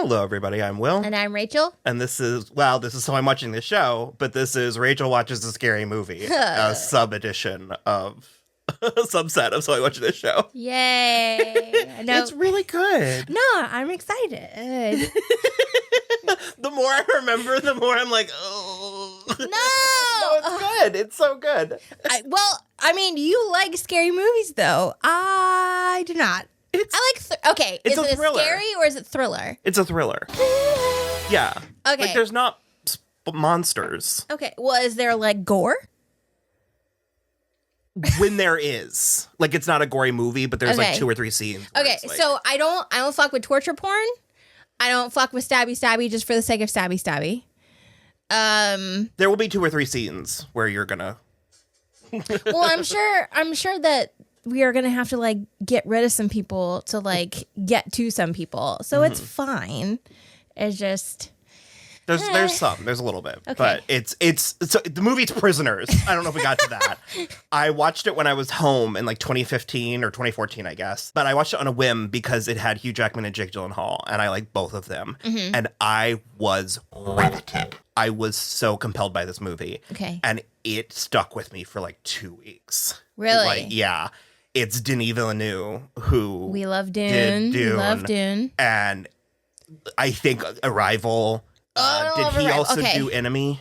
Hello, everybody. I'm Will. And I'm Rachel. And this is So I'm Watching the Show, but this is Rachel Watches a Scary Movie, a sub-edition of a subset of So I Watch This Show. Yay. No. It's really good. No, I'm excited. The more I remember, the more I'm like, oh. No! No, it's good. It's so good. You like scary movies, though. I do not. Is it a scary or is it thriller? It's a thriller. Yeah. Okay. Like, there's not monsters. Okay. Well, is there, gore? When there is. Like, it's not a gory movie, but there's, 2 or 3 scenes. Okay, so I don't fuck with torture porn. I don't fuck with stabby just for the sake of stabby. There will be 2 or 3 scenes where you're gonna... Well, I'm sure that we are gonna have to get rid of some people to get to some people. So it's fine. It's just there's a little bit, okay. But it's so the movie's Prisoners. I don't know if we got to that. I watched it when I was home in 2015 or 2014, I guess. But I watched it on a whim because it had Hugh Jackman and Jake Gyllenhaal, and I like both of them. Mm-hmm. And I was riveted. I was so compelled by this movie. Okay. And it stuck with me for 2 weeks. Really? Yeah. It's Denis Villeneuve, who we love Dune. Did Dune. We love Dune. And I think Arrival. Did he also do Enemy?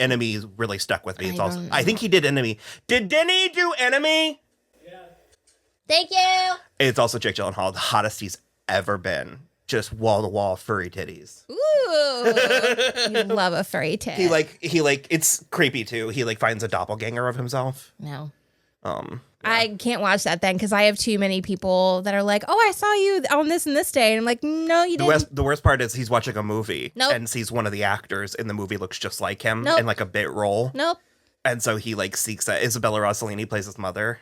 Enemy really stuck with me. I think he did Enemy. Did Denis do Enemy? Yeah. Thank you. It's also Jake Gyllenhaal, the hottest he's ever been. Just wall-to-wall furry titties. Ooh. You love a furry tit. He it's creepy too. He finds a doppelganger of himself. No. Yeah. I can't watch that then because I have too many people that are like, oh, I saw you on this and this day. And I'm like, no, you didn't. The worst part is he's watching a movie and sees one of the actors in the movie looks just like him in a bit role. Nope. And so he seeks that. Isabella Rossellini plays his mother.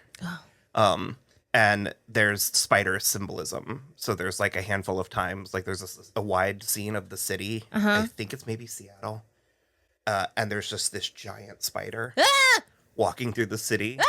Oh. And there's spider symbolism. So there's a handful of times, there's a wide scene of the city. I think it's maybe Seattle. And there's just this giant spider. Walking through the city.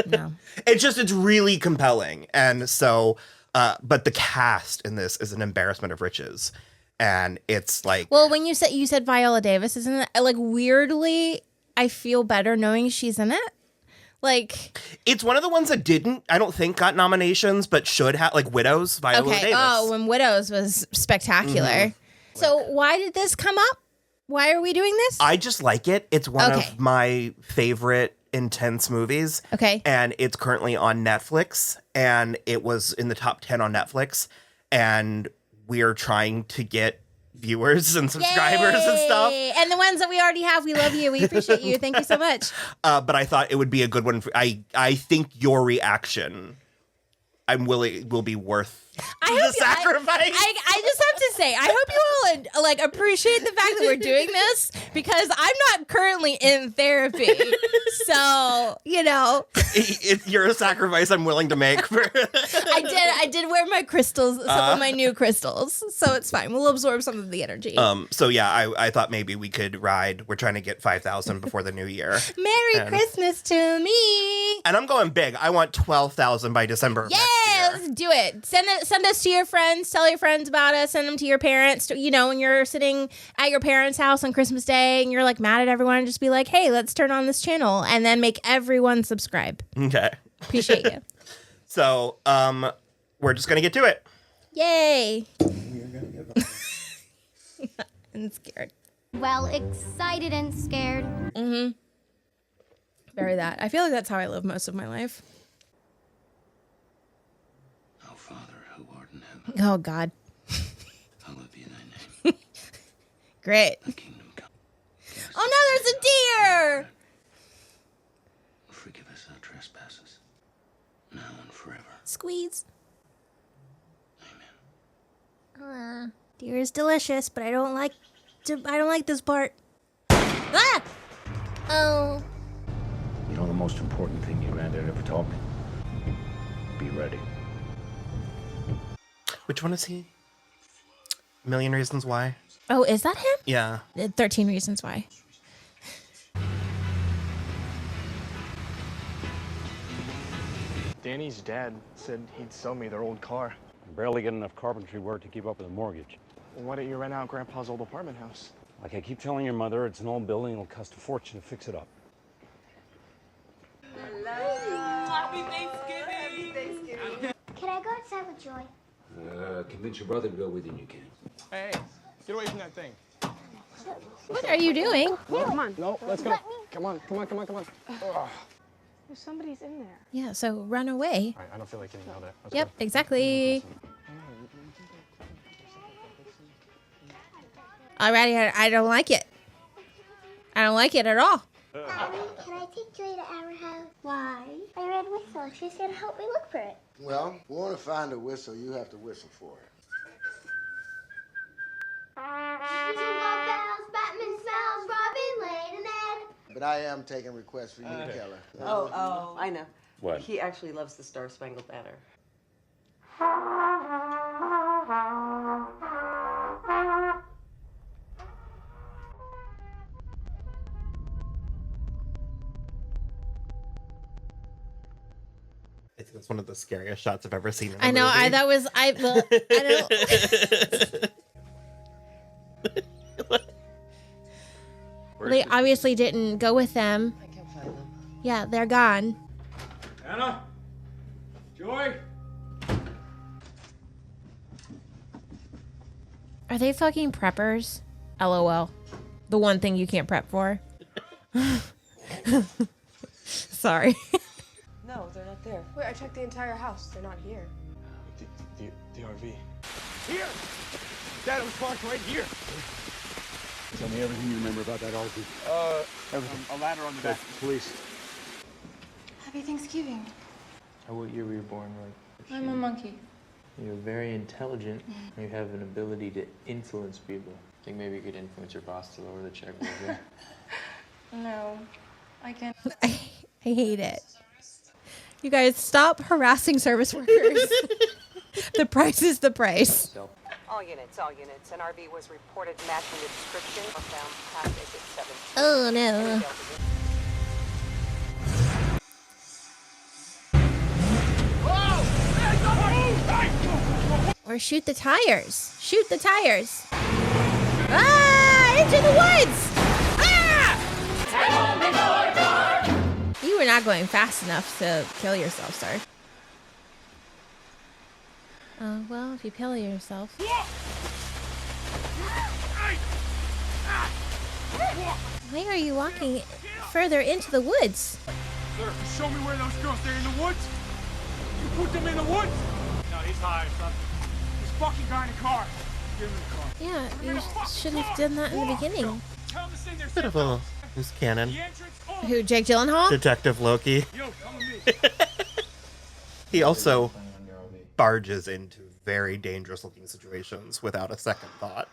No. It's really compelling. And so, but the cast in this is an embarrassment of riches. And it's well, when you said Viola Davis, isn't it weirdly, I feel better knowing she's in it. It's one of the ones that I don't think got nominations, but should have, Widows, Viola Davis. Oh, when Widows was spectacular. Mm-hmm. So why did this come up? Why are we doing this? I just like it. It's one of my favorite intense movies. Okay. And it's currently on Netflix. And it was in the top 10 on Netflix. And we're trying to get viewers and subscribers and stuff. And the ones that we already have, we love you. We appreciate you. Thank you so much. But I thought it would be a good one. I think your reaction, will be worth the sacrifice. I just have to say, I hope you all appreciate the fact that we're doing this because I'm not currently in therapy. So, you're a sacrifice I'm willing to make. I did wear my crystals, some of my new crystals. So it's fine. We'll absorb some of the energy. So yeah, I thought maybe we could ride. We're trying to get 5,000 before the new year. Merry Christmas to me. And I'm going big. I want 12,000 by December. Yeah, let's do it. Send us to your friends. Tell your friends about us. Send them to your parents. When you're sitting at your parents' house on Christmas Day and you're mad at everyone, just be like, hey, let's turn on this channel and then make everyone subscribe. Okay. Appreciate you. So, we're just going to get to it. Yay. I'm scared. Well, excited and scared. Mm-hmm. Very that. I feel like that's how I live most of my life. Our Father who art in heaven. Oh, God. Hallowed be thy name. Great. Thy kingdom come. Oh, no, there's a deer. Forgive us our trespasses, now and forever. Squeeze. Amen. Deer is delicious, but I don't like this part. Ah! Oh. You know the most important thing your granddad ever taught me? Be ready. Which one is he? Million Reasons Why? Oh, is that him? Yeah. 13 Reasons Why. Danny's dad said he'd sell me their old car. Barely get enough carpentry work to keep up with the mortgage. Why don't you rent out Grandpa's old apartment house? Like I keep telling your mother, it's an old building. It'll cost a fortune to fix it up. Happy Thanksgiving! Can I go outside with Joy? Convince your brother to go with you and you can. Hey, get away from that thing. What are you doing? Come on. No, let's go. Come on. Ugh. Somebody's in there. Yeah, so run away. All right, I don't feel like getting out there. Let's Yep, go. exactly. Alrighty, I don't like it. I don't like it at all. Mommy, can I take Joy to our house? Why? I read whistle. She's gonna help me look for it. Well, we want to find a whistle. You have to whistle for it. Jingle bells, Batman smells, Robin laid an egg. But I am taking requests for you, Keller. Oh, I know. What? He actually loves the Star Spangled Banner. I think it's one of the scariest shots I've ever seen in a I know. movie. I don't. They obviously didn't go with them. I can't find them. Yeah, they're gone. Anna? Joy? Are they fucking preppers? LOL. The one thing you can't prep for. Sorry. No, they're not there. Wait, I checked the entire house. They're not here. The RV. Here! Dad, it was parked right here. Tell me everything you remember about that RV. Everything. A ladder on the back. Police. Happy Thanksgiving. What year were you born, like? I'm a monkey. You're very intelligent. You have an ability to influence people. Think maybe you could influence your boss to lower the check a little bit? No, I can't. I hate it. You guys, stop harassing service workers. The price is the price. All units. An RV was reported matching the description or found past exit 7. Oh no. Or shoot the tires. Shoot the tires. Ah! Into the woods! Ah! You were not going fast enough to kill yourself, sir. Well, if you kill yourself. Why are you walking further into the woods? Sir, show me where those girls. They're in the woods? You put them in the woods? No, he's high, son. This fucking guy in the car. Get him in the car. Yeah, you should have done that in the beginning. Tell him to stay there. Bit of a loose cannon. The entrance. Oh, Who, Jake Gyllenhaal? Detective Loki. yo, come with me. He also barges into very dangerous looking situations without a second thought.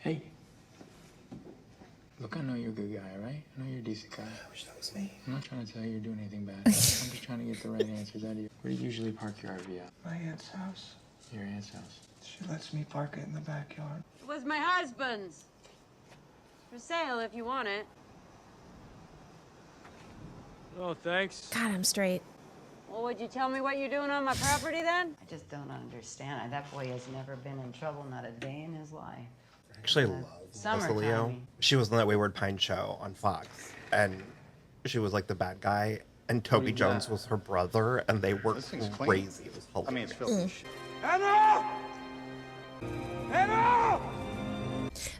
Hey. Look, I know you're a good guy, right? I know you're a decent guy. I wish that was me. I'm not trying to tell you you're doing anything bad. I'm just trying to get the right answers out of you. Where do you usually park your RV at? My aunt's house. Your aunt's house. She lets me park it in the backyard. It was my husband's. For sale if you want it. Oh, thanks. God, I'm straight. Well, would you tell me what you're doing on my property then? I just don't understand. That boy has never been in trouble, not a day in his life. I actually love Melissa Leo. She was in that Wayward Pine show on Fox, and she was like the bad guy, and Toby Jones was her brother, and they were crazy. It was hilarious. I mean, it's filthy. Anna! Anna!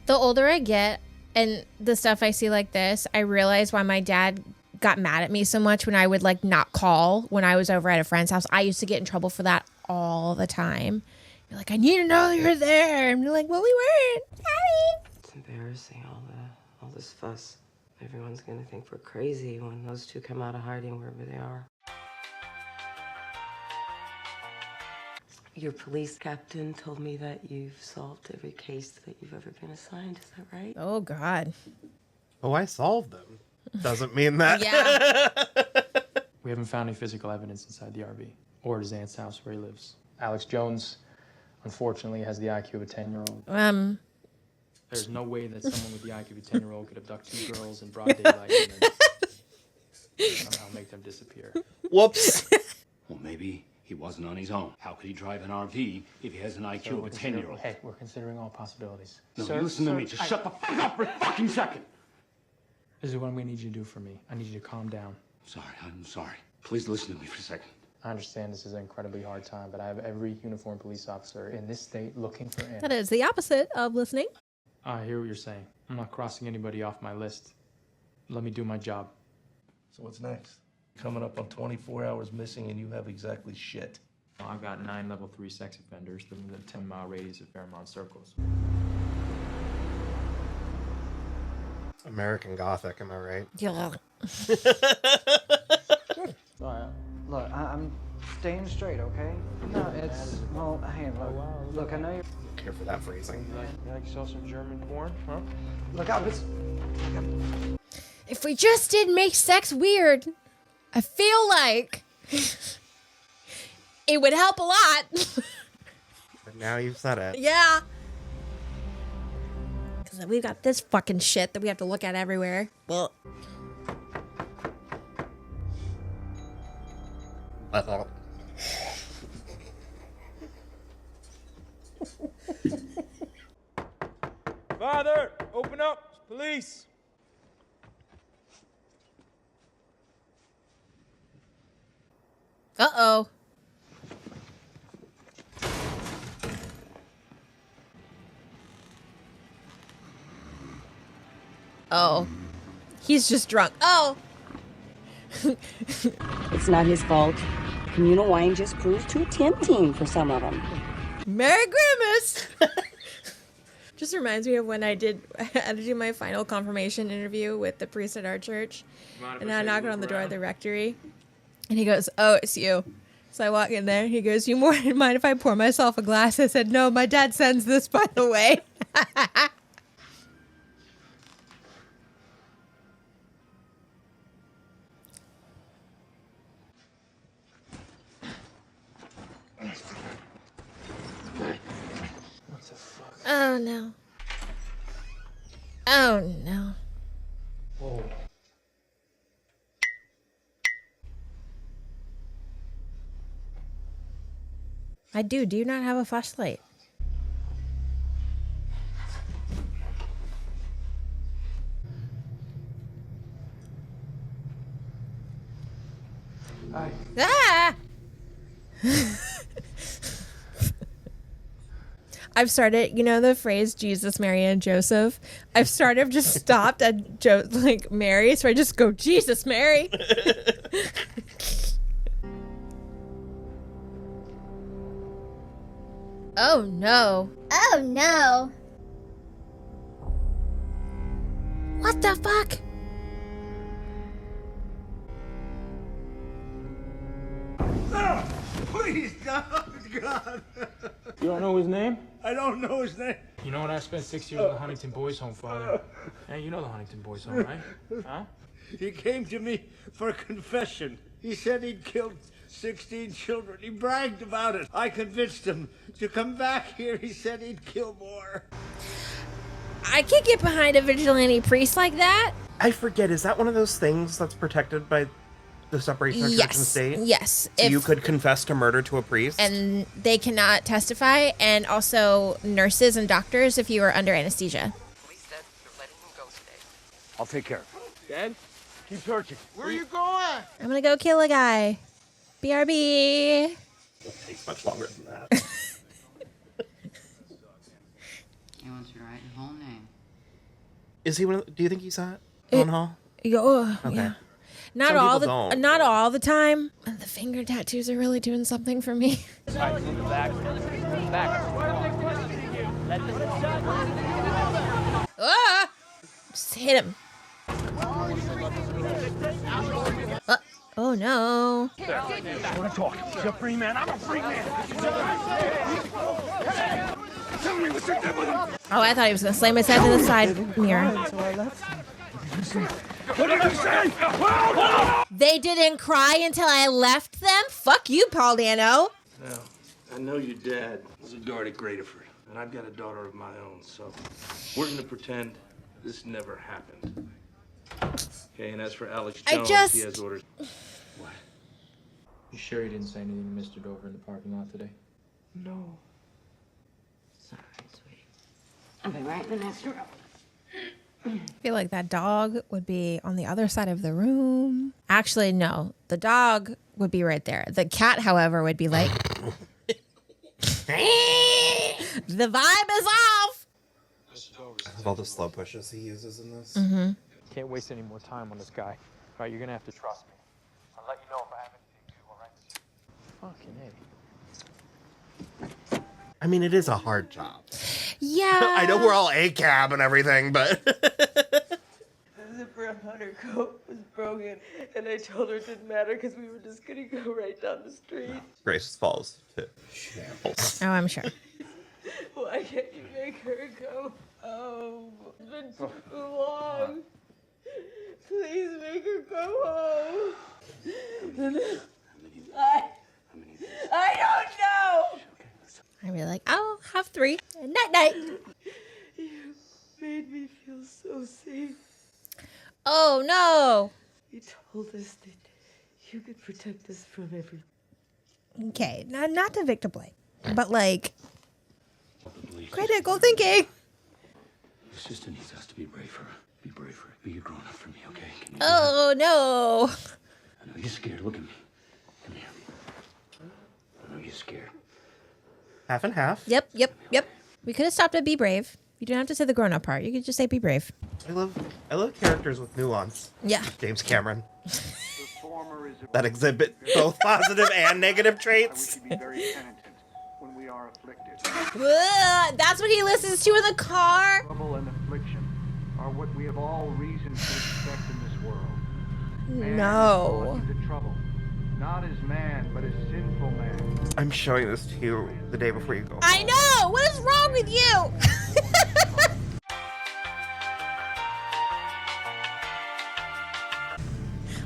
The older I get and the stuff I see like this, I realize why my dad got mad at me so much when I would like not call when I was over at a friend's house. I used to get in trouble for that all the time. You're like, I need to know you're there. And you're like, well, we weren't. Sorry. It's embarrassing, all this fuss. Everyone's gonna think we're crazy when those two come out of hiding wherever they are. Your police captain told me that you've solved every case that you've ever been assigned. Is that right? Oh, God. Oh, I solved them. Doesn't mean that. Yeah. We haven't found any physical evidence inside the RV or at his aunt's house where he lives. Alex Jones, unfortunately, has the IQ of a 10-year-old. There's no way that someone with the IQ of a 10-year-old could abduct two girls in broad daylight and then somehow make them disappear. Whoops. Well, maybe He wasn't on his own. How could he drive an RV if he has an IQ of a 10-year-old? Hey, we're considering all possibilities. No, listen to me. Just shut the fuck up for a fucking second. This is what I'm gonna need you to do for me. I need you to calm down. I'm sorry. Please listen to me for a second. I understand this is an incredibly hard time, but I have every uniformed police officer in this state looking for him. That is the opposite of listening. I hear what you're saying. I'm not crossing anybody off my list. Let me do my job. So what's next? Coming up on 24 hours missing and you have exactly shit. I've got 9 level 3 sex offenders living within a 10-mile radius of Fairmont Circles. American Gothic, am I right? Yeah. Look, I'm staying straight, okay? No, it's, well, hey, look, I know you're... Care for that phrasing. You like saw some German porn, huh? Look, I was... If we just did make sex weird, I feel like it would help a lot. But now you've said it. Yeah. Because we've got this fucking shit that we have to look at everywhere. Well. Father, open up. It's police. Uh-oh. Oh. He's just drunk. Oh. It's not his fault. Communal wine just proves too tempting for some of them. Merry Christmas! Just reminds me of when I had to do my final confirmation interview with the priest at our church. And I knocked on the door of the rectory. And he goes, "Oh, it's you." So I walk in there. He goes, "You mind if I pour myself a glass?" I said, "No, my dad sends this, by the way." What the fuck? Oh, no. Oh, no. Whoa. I do. Do you not have a flashlight? Hi. Ah! I've started, you know the phrase Jesus, Mary, and Joseph? I've sort of just stopped at Mary, so I just go, Jesus, Mary. Oh, no. Oh no. What the fuck? Please, God. You don't know his name? I don't know his name. You know what? I spent 6 years at the Huntington Boys Home, Father. Hey, you know the Huntington Boys Home, right? Huh? He came to me for confession. He said he'd killed 16 children. He bragged about it. I convinced him to come back here. He said he'd kill more. I can't get behind a vigilante priest like that. I forget, is that one of those things that's protected by the separation of church and state? Yes. So you could confess to murder to a priest? And they cannot testify, and also nurses and doctors if you are under anesthesia. I'll take care of it. Dad? Keep searching. Where are you going? I'm gonna go kill a guy. BRB. It takes much longer than that. He wants you to write your whole name. Is he do you think he saw it? Gyllenhaal? Okay. Yeah. Not all the time. And the finger tattoos are really doing something for me. Ah! Just hit him. Oh no. I want to talk. You're a free man. I'm a free man. Tell me what you did with him. Oh, I thought he was gonna slam his head to the side mirror. What did you say? They didn't cry until I left them? Fuck you, Paul Dano. Now, I know your dad was a guard at Greaterford, and I've got a daughter of my own, so we're going to pretend this never happened. Okay, and as for Alex Jones, he has orders. What? You sure you didn't say anything to Mr. Dover in the parking lot today? No. Sorry, sweetie. I'll be right in the next room. I feel like that dog would be on the other side of the room. Actually, no. The dog would be right there. The cat, however, would be like... The vibe is off! I love all the slow pushes he uses in this. Mm-hmm. Can't waste any more time on this guy. All right, you're gonna have to trust me. I'll let you know if I have anything new, all right? Fucking A. I mean, it is a hard job. Yeah. I know we're all ACAB and everything, but... The zipper on her coat was broken, and I told her it didn't matter because we were just gonna go right down the street. Grace falls to shambles. Oh, I'm sure. Why can't you make her go home? It's been too long. Please make her go home. I don't know. I'd be like, I'll have 3. Night-night. You made me feel so safe. Oh, no. You told us that you could protect us from everything. Okay, not to victim blame, but like, critical thinking. Your sister needs us to be braver. Be braver. Be a grown-up for me, okay? Can you Oh, no. I know you're scared. Look at me. Come here. I know you're scared. Half and half. Yep. We could have stopped at be brave. You don't have to say the grown-up part. You could just say be brave. I love characters with nuance. Yeah. James Cameron. That exhibit both positive and negative traits. When we are afflicted. That's what he listens to in the car. Trouble and affliction are what we have all reason to expect in this world. Man No. is the trouble, not as man, but as sinful man. I'm showing this to you the day before you go. I know. What is wrong with you?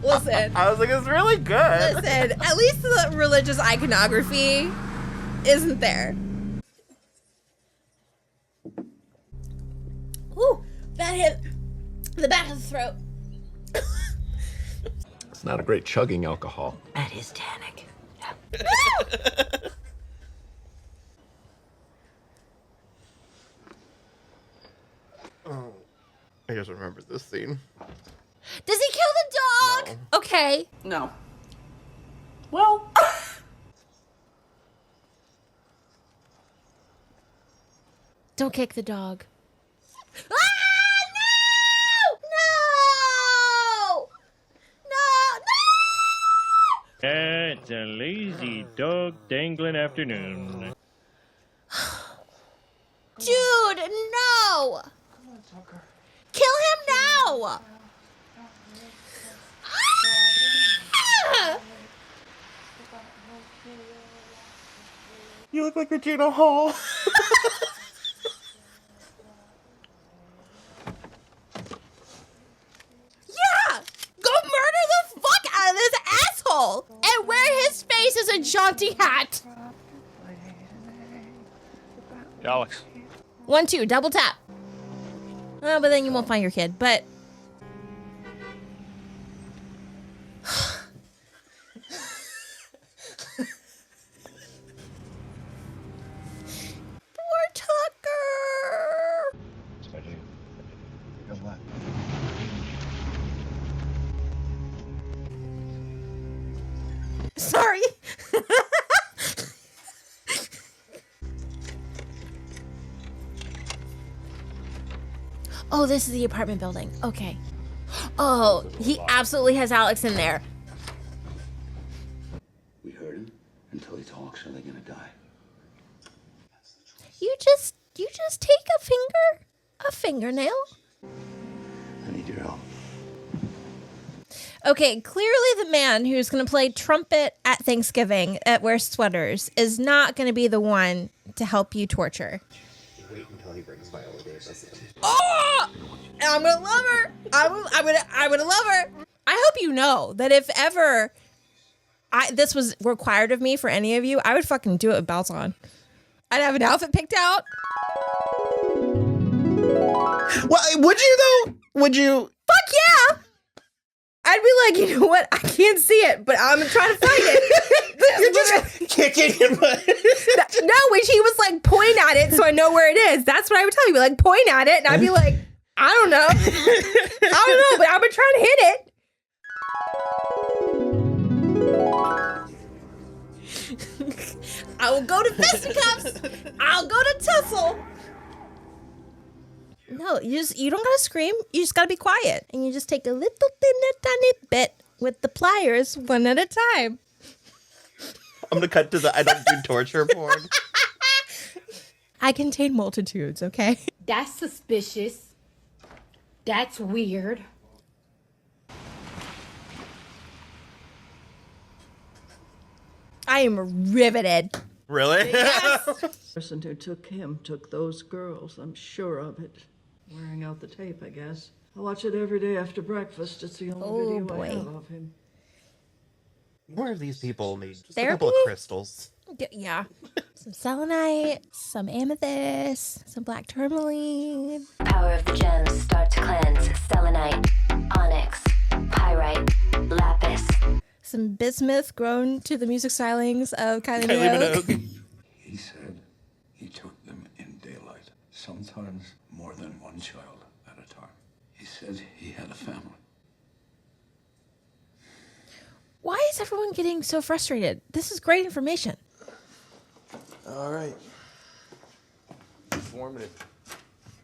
Listen. I was like, it's really good. Listen, at least the religious iconography isn't there. Ooh, that hit the back of the throat. It's not a great chugging alcohol. That is tannic. Oh, I just remembered this scene. Does he kill the dog? No. Okay. No. Well. Don't kick the dog. Ah, no! No! It's a lazy dog dangling afternoon. Dude, no! Kill him now! Ah! You look like Regina Hall. Yeah! Go murder the fuck out of this asshole! And wear his face as a jaunty hat! Alex. 1, 2, double tap. Oh, but then you won't find your kid, but... Poor Tucker! Sorry. Oh, this is the apartment building. Okay. Oh, he absolutely has Alex in there. We heard him. Until he talks, are they gonna die? You just take a fingernail. I need your help. Okay, clearly the man who's going to play trumpet at Thanksgiving at Wear Sweaters is not going to be the one to help you torture. Wait until he brings Viola Davis in. Oh! I'm gonna love her. I'm gonna love her. I hope you know that if ever this was required of me for any of you, I would fucking do it with belts on. I'd have an outfit picked out. Well, would you though? Would you? Fuck yeah! I'd be like, you know what? I can't see it, but I'm gonna try to find it. You're just kicking it. No, when she was like, point at it so I know where it is. That's what I would tell you. Be like, point at it, and I'd be like, I don't know, but I'm gonna try to hit it. I will go to fisticuffs. I'll go to tussle. No, you don't gotta scream. You just gotta be quiet, and you just take a little tiny bit with the pliers, one at a time. I'm gonna cut to the I don't do torture porn. I contain multitudes. Okay. That's suspicious. That's weird. I am riveted. Really? Yes. The person who took him took those girls. I'm sure of it. Wearing out the tape, I guess. I watch it every day after breakfast. It's the only video I have of him. More of these people need just Therapy? a couple of crystals. Yeah. Some selenite, some amethyst, some black tourmaline. Power of the gems start to cleanse. Selenite, onyx, pyrite, lapis. Some bismuth grown to the music stylings of Kylie Minogue. He said he took them in daylight, sometimes more than one child at a time. He said he had a family. Why is everyone getting so frustrated? This is great information. All right. Informative.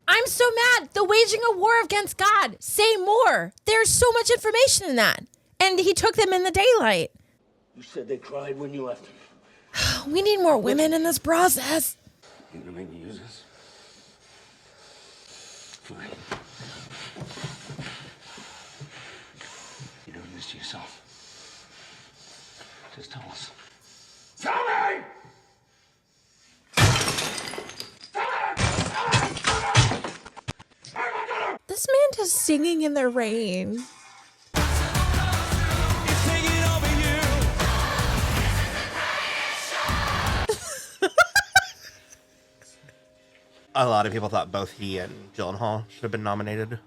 I'm so mad. The waging a war against God. Say more. There's so much information in that. And he took them in the daylight. You said they cried when you left them. We need more women in this process. You gonna make me use this? Fine. You're doing this to yourself. Just tell us. Tell me! This man just singing in the rain. A lot of people thought both he and Gyllenhaal should have been nominated.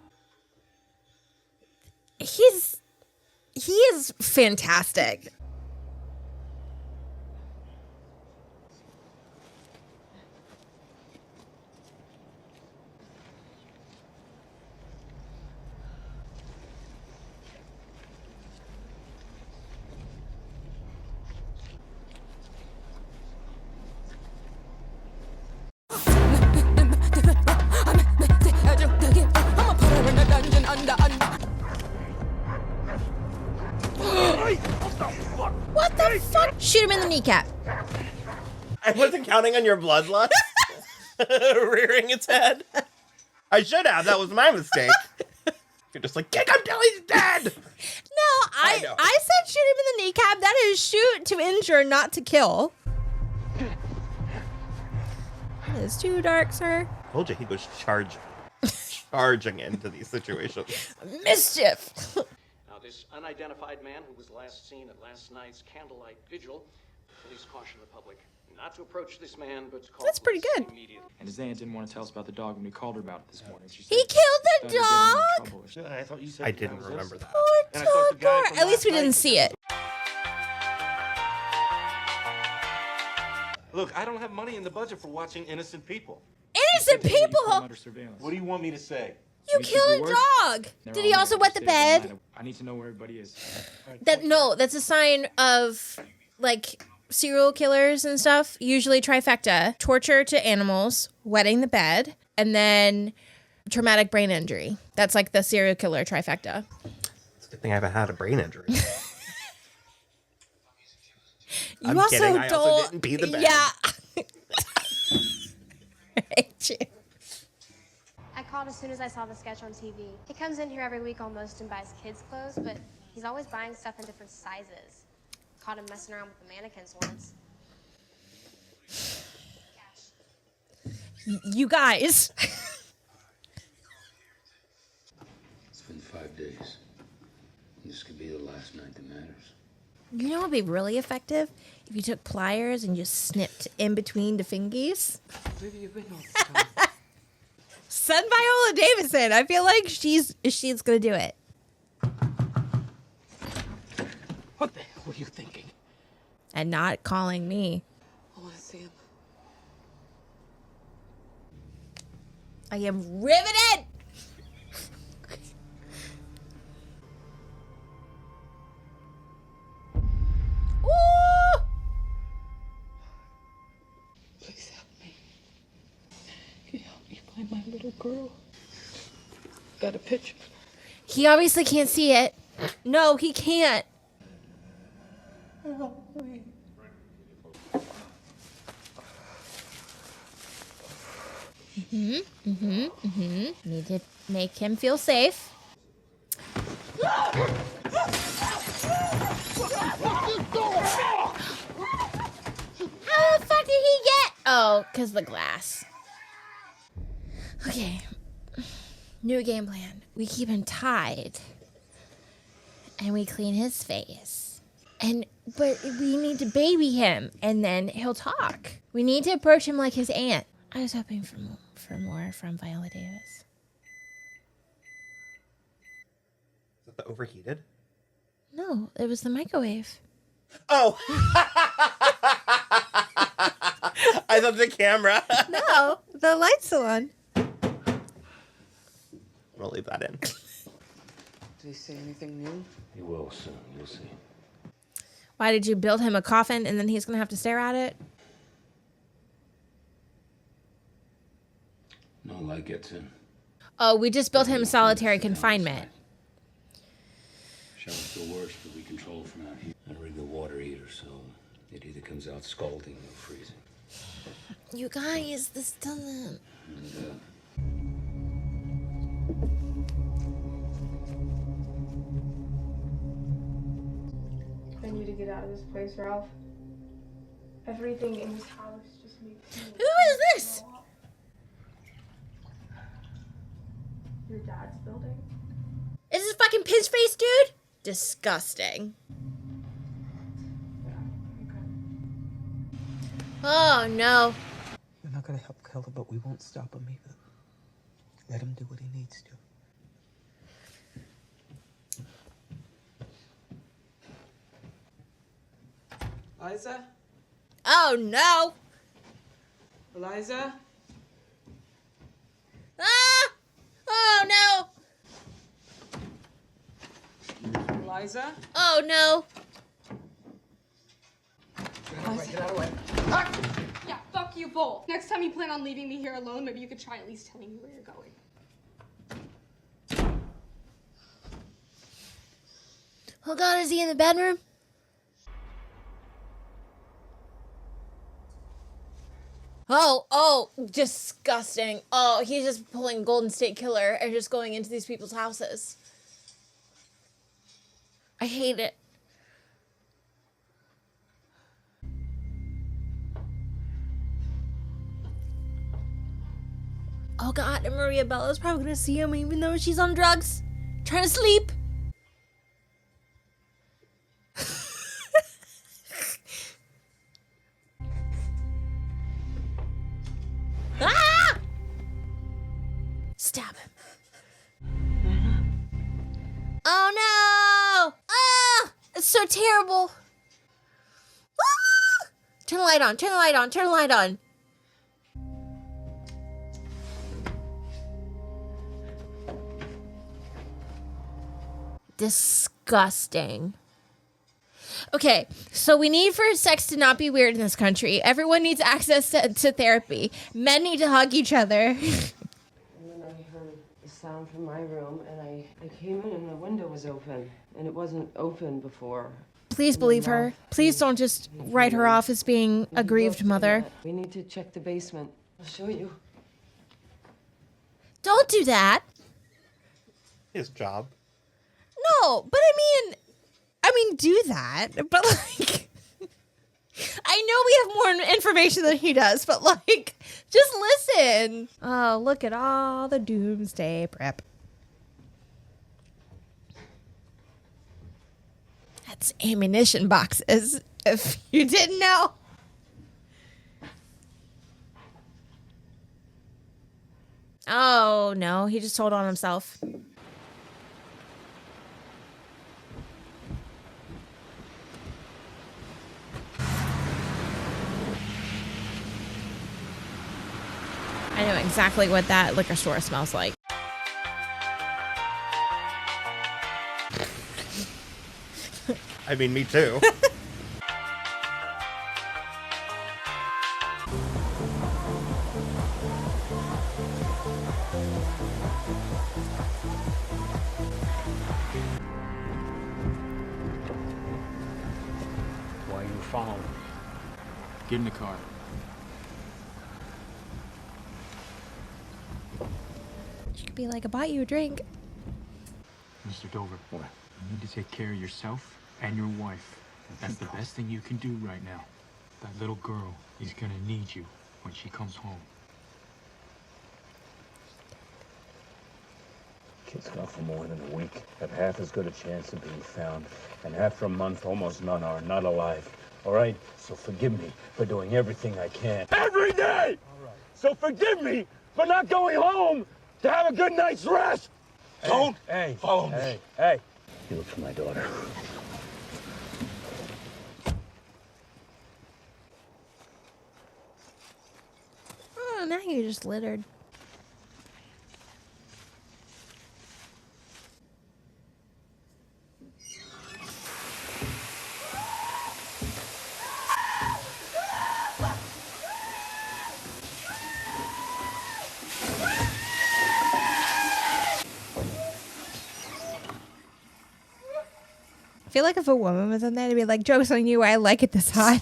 He is fantastic. What the fuck? Shoot him in the kneecap. I wasn't counting on your bloodlust rearing its head. I should have. That was my mistake. You're just like, kick him till he's dead. No, I said shoot him in the kneecap. That is shoot to injure, not to kill. That is too dark, sir. Told you he was charging into these situations. Mischief. Now, this unidentified man who was last seen at last night's candlelight vigil, police caution the public not to approach this man, but to call That's pretty good. immediately. And his aunt didn't want to tell us about the dog when we called her about it this morning. She said He killed the dog? I thought you said I didn't remember that. Poor Tucker. At least we didn't see it. Look, I don't have money in the budget for watching innocent people. Innocent people? Under surveillance. What do you want me to say? You killed a dog. Did he also wet the bed? I need to know where everybody is. That's a sign of like serial killers and stuff. Usually trifecta: torture to animals, wetting the bed, and then traumatic brain injury. That's like the serial killer trifecta. It's a good thing I haven't had a brain injury. You also kidding. I also didn't pee the bed. Yeah. I called as soon as I saw the sketch on TV. He comes in here every week almost and buys kids' clothes, but he's always buying stuff in different sizes. Caught him messing around with the mannequins once. You guys. It's been 5 days. This could be the last night that matters. You know what would be really effective? If you took pliers and just snipped in between the fingies. Where have you been all this time? Send Viola Davis in. I feel like she's gonna do it. What the hell were you thinking? And not calling me. I want to see him. I am riveted! Ooh! Please help me. Can you help me find my little girl? Got a picture. He obviously can't see it. No, he can't. Help me. Need to make him feel safe. How the fuck did he get? Oh, because the glass. Okay. New game plan. We keep him tied. And we clean his face. But we need to baby him. And then he'll talk. We need to approach him like his aunt. I was hoping for more from Viola Davis. Is it the overheated? No, it was the microwave. Oh! I thought the camera. No, the light's on. We'll leave that in. Did he say anything new? He will soon. You'll see. Why did you build him a coffin and then he's going to have to stare at it? No light gets in. Oh, we just built him solitary confinement. Showers feel worse, but we control from out here. I rig the water heater, so it either comes out scalding or freezing. You guys, this doesn't... And, I need to get out of this place, Ralph. Everything in this house just makes me... Who is this? Your dad's building? Is this fucking piss face, dude? Disgusting. Oh, no. We're not gonna help Keller, but we won't stop him either. Let him do what he needs to. Eliza? Oh, no. Eliza? Ah! Oh, no. Eliza? Oh, no. Get out of the way. Yeah, fuck you both. Next time you plan on leaving me here alone, maybe you could try at least telling me where you're going. Oh, God, is he in the bedroom? Oh, disgusting. Oh, he's just pulling Golden State Killer and just going into these people's houses. I hate it. Oh, God, and Maria Bella's probably going to see him even though she's on drugs. Trying to sleep. Ah! Stab him. Oh no! Ah! It's so terrible. Ah! Turn the light on, turn the light on, turn the light on. Disgusting. Okay, so we need for sex to not be weird in this country. Everyone needs access to therapy. Men need to hug each other. And then I heard a sound from my room, and I came in and the window was open, and it wasn't open before. Please believe her. Please don't just write her off as being a grieved mother. We need to check the basement. I'll show you. Don't do that. His job. No, but I mean, do that. But like, I know we have more information than he does, but like, just listen. Oh, look at all the doomsday prep. That's ammunition boxes, if you didn't know. Oh, no, he just told on himself. I know exactly what that liquor store smells like. I mean, me too. Why are you following me? Get in the car. She could be like, I bought you a drink. Mr. Dover, what? You need to take care of yourself and your wife. That's the best thing you can do right now. That little girl is gonna need you when she comes home. Kid's gone for more than a week. Have half as good a chance of being found. And after a month, almost none are not alive. All right? So forgive me for doing everything I can. Every day! All right. So forgive me for not going home to have a good night's rest! Don't follow me. Hey. You look for my daughter. Oh, now you're just littered. I feel like if a woman was in there, to be like, joke's on you, I like it this hot.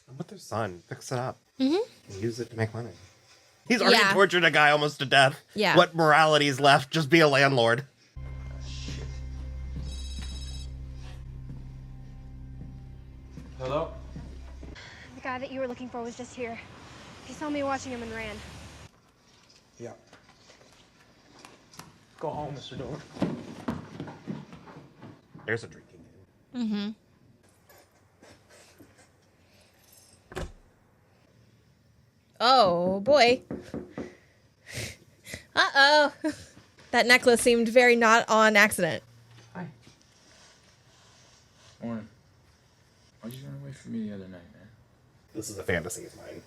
I'm with their son. Fix it up. Mm-hmm. Use it to make money. He's already Yeah. tortured a guy almost to death. Yeah. What morality is left? Just be a landlord. Hello? The guy that you were looking for was just here. He saw me watching him and ran. Yeah. Go home, Mr. Dover. There's a drinking game. Mm-hmm. Oh, boy. Uh-oh. That necklace seemed very not on accident. Hi. Morning. Why'd you run away from me the other night, man? This is a fantasy of mine.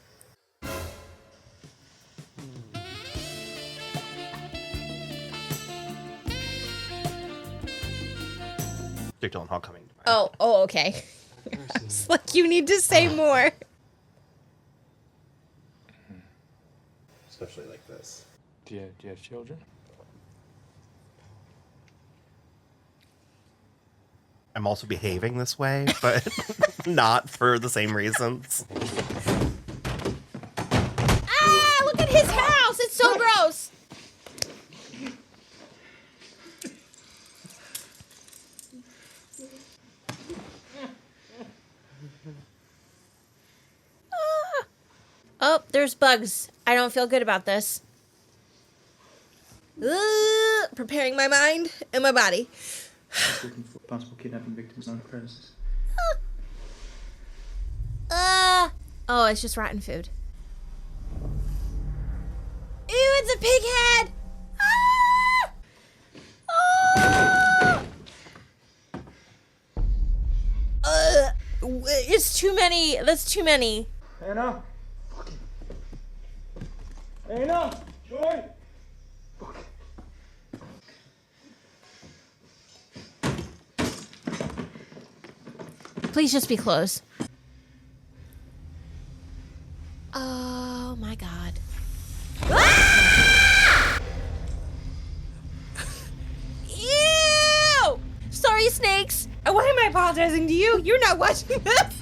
Jake Gyllenhaal coming to mind. Oh, okay. It's like, you need to say more. Especially like this. Do you have children? I'm also behaving this way, but not for the same reasons. Ah, look at his house. It's so gross. Ah. Oh, there's bugs. I don't feel good about this. Preparing my mind and my body. Looking for possible kidnapping victims on the premises. Oh, it's just rotten food. Ew, it's a pig head! Ah! Oh! It's too many. That's too many. Anna! Anna! Joy! Please just be close. Oh my god. Ah! Ew! Sorry, snakes. Why am I apologizing to you? You're not watching this.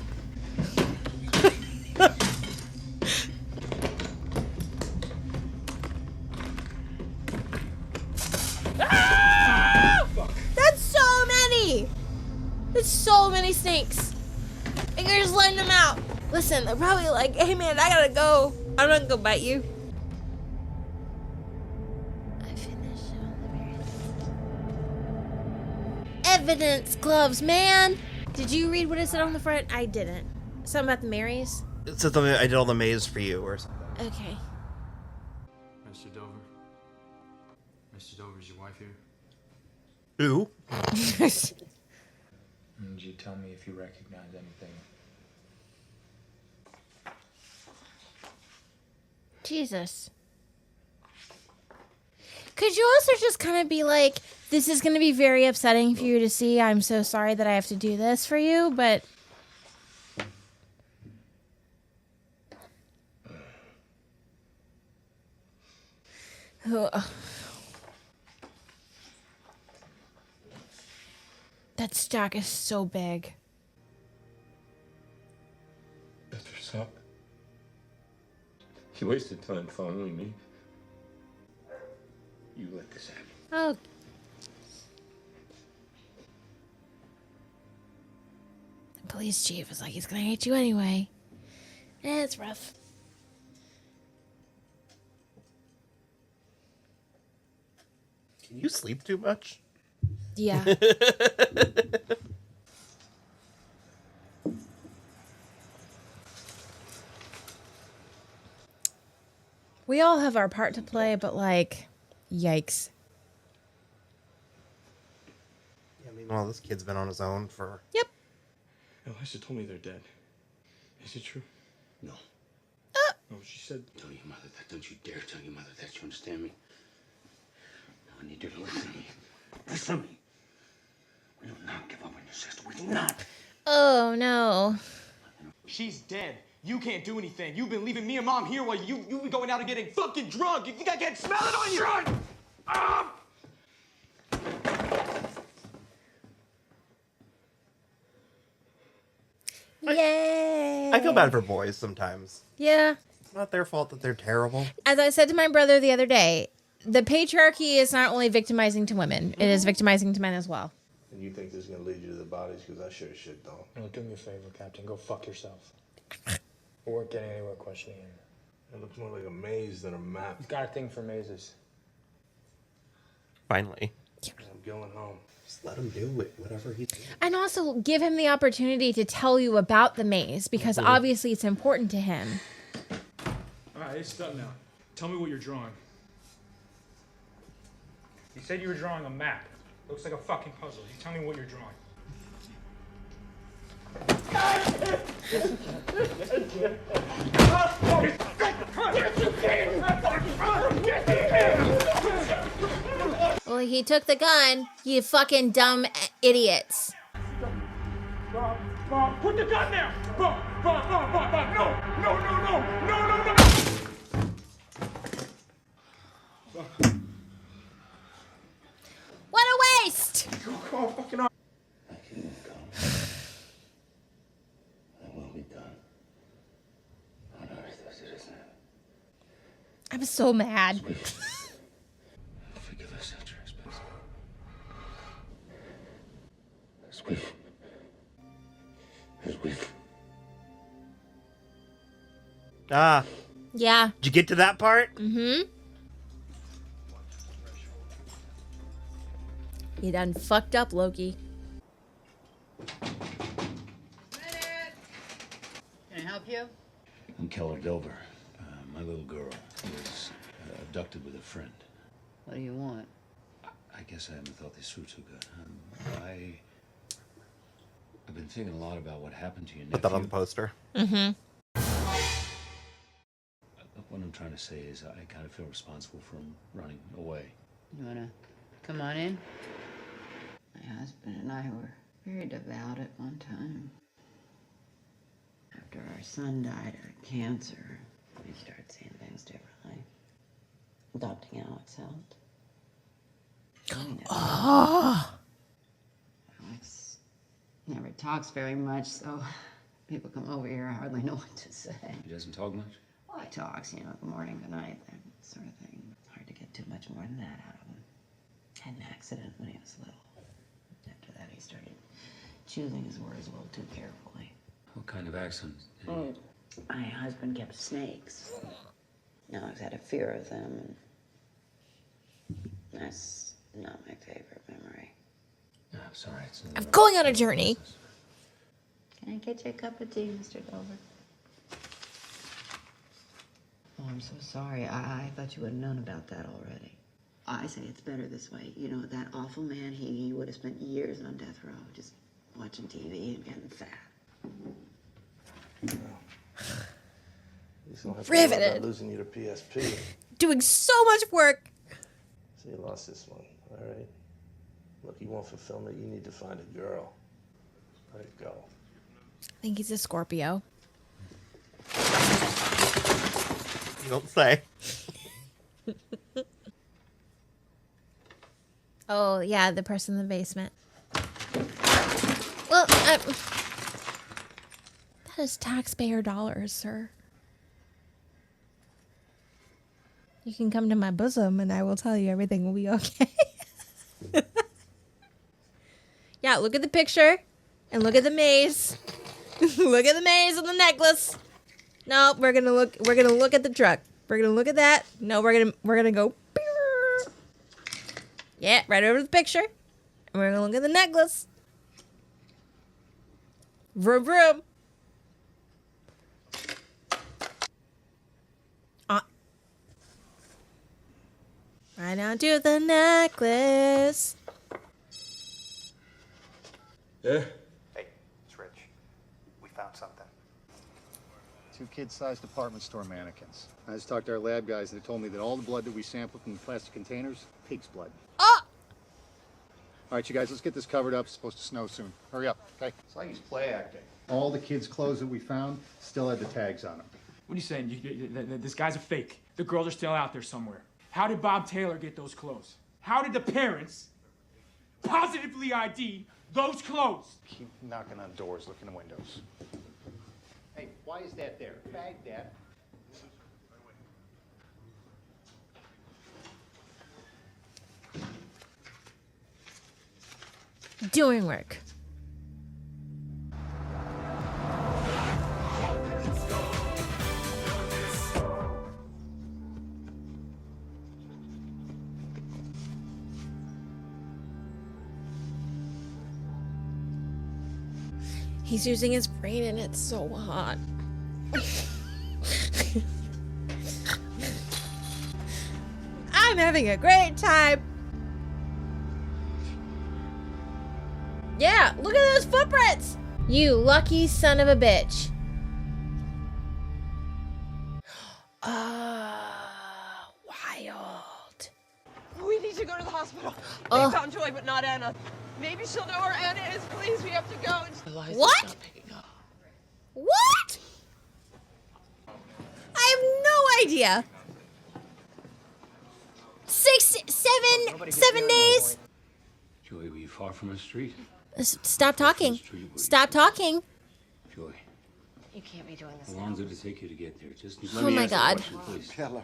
Ah! That's so many. There's so many snakes. And you're just letting them out. Listen, they're probably like, hey man, I gotta go. I'm not gonna bite you. I finished evidence gloves, man. Did you read what it said on the front? I didn't. Something about the Marys? It said something, I did all the maze for you or something. Okay. Mr. Dover. Mr. Dover, is your wife here? Who? Would you tell me if you recognize anything? Jesus. Could you also just kind of be like, this is going to be very upsetting for you to see. I'm so sorry that I have to do this for you, but... That stack is so big. That's what's up. You wasted time following me. You let this happen. Oh. The police chief is like, he's gonna hate you anyway. It's rough. Can you sleep too much? Yeah. We all have our part to play, but like, yikes. Yeah, meanwhile, this kid's been on his own for... Yep. Elisha told me they're dead. Is it true? No. No, she said... Tell your mother that. Don't you dare tell your mother that. You understand me? I need you to listen to me. Listen to me. We do not give up on your sister. We do not. Oh, no. She's dead. You can't do anything. You've been leaving me and Mom here while you've been going out and getting fucking drunk. You think I can't smell it on you? Drunk! Yay! I feel bad for boys sometimes. Yeah. It's not their fault that they're terrible. As I said to my brother the other day, the patriarchy is not only victimizing to women, it is victimizing to men as well. And you think this is going to lead you to the bodies? Because I sure as shit don't. No, do me a favor, Captain. Go fuck yourself. We weren't getting anywhere questioning him. It looks more like a maze than a map. He's got a thing for mazes. Finally. I'm going home. Just let him do it, whatever he's doing. And also give him the opportunity to tell you about the maze, because obviously it's important to him. All right, it's done now. Tell me what you're drawing. You said you were drawing a map. Looks like a fucking puzzle. You tell me what you're drawing. Well, he took the gun, you fucking dumb idiots. Mom, put the gun down! Mom, no! What a waste! I'm so mad. Forgive us our trespasses. As we've... Ah. Yeah. Did you get to that part? Mm-hmm. You done fucked up, Loki. Can I help you? I'm Keller Dover. My little girl was abducted with a friend. What do you want? I guess I haven't thought this through too good. I've been thinking a lot about what happened to your nephew. Put that on the poster. Mm-hmm. What I'm trying to say is I kind of feel responsible for him running away. You wanna come on in? My husband and I were very devout at one time. After our son died of cancer, we started seeing things differently. Adopting Alex helped. Oh. Alex never talks very much, so people come over here, I hardly know what to say. He doesn't talk much? Well, he talks, good morning, good night, that sort of thing. Hard to get too much more than that out of him. Had an accident when he was little. After that, he started choosing his words a little too carefully. What kind of accident? My husband kept snakes. Alex had a fear of them, and that's not my favorite memory. No, I'm sorry. I'm going on a journey. Can I get you a cup of tea, Mr. Dover? Oh, I'm so sorry. I thought you would have known about that already. I say it's better this way. You know, that awful man, he would have spent years on death row just watching TV and getting fat. Riveted. Losing you to PSP. Doing so much work. So you lost this one, all right? Look, you want fulfillment, you need to find a girl. Let it go. I think he's a Scorpio. You don't say. Oh, yeah, the person in the basement. Well, that is taxpayer dollars, sir. You can come to my bosom and I will tell you everything will be okay. Yeah, look at the picture and look at the maze. Look at the maze and the necklace. No, we're gonna look at the truck. We're gonna look at that. No, we're gonna go. Yeah, right over the picture. And we're gonna look at the necklace. Vroom vroom. Right now to the necklace. Yeah? Hey, it's Rich. We found something. 2 kid-sized department store mannequins. I just talked to our lab guys and they told me that all the blood that we sampled from the plastic containers, pig's blood. Oh! All right, you guys, let's get this covered up. It's supposed to snow soon. Hurry up, okay? It's like he's play acting. All the kids' clothes that we found still had the tags on them. What are you saying? This guy's a fake. The girls are still out there somewhere. How did Bob Taylor get those clothes? How did the parents positively ID those clothes? Keep knocking on doors, looking in windows. Hey, why is that there? Bag that. Doing work. He's using his brain and it's so hot. I'm having a great time. Yeah, look at those footprints. You lucky son of a bitch. Wild. We need to go to the hospital. Oh. They found Joy, but not Anna. Maybe she'll know where Anna is. Please, we have to go. What? What? I have no idea. 7 days. Joy, were you far from the street? Stop talking. Stop talking. Joy, You can't be doing this how long did it take you to get there? Just Oh let me my ask you a God. question, please. Keller.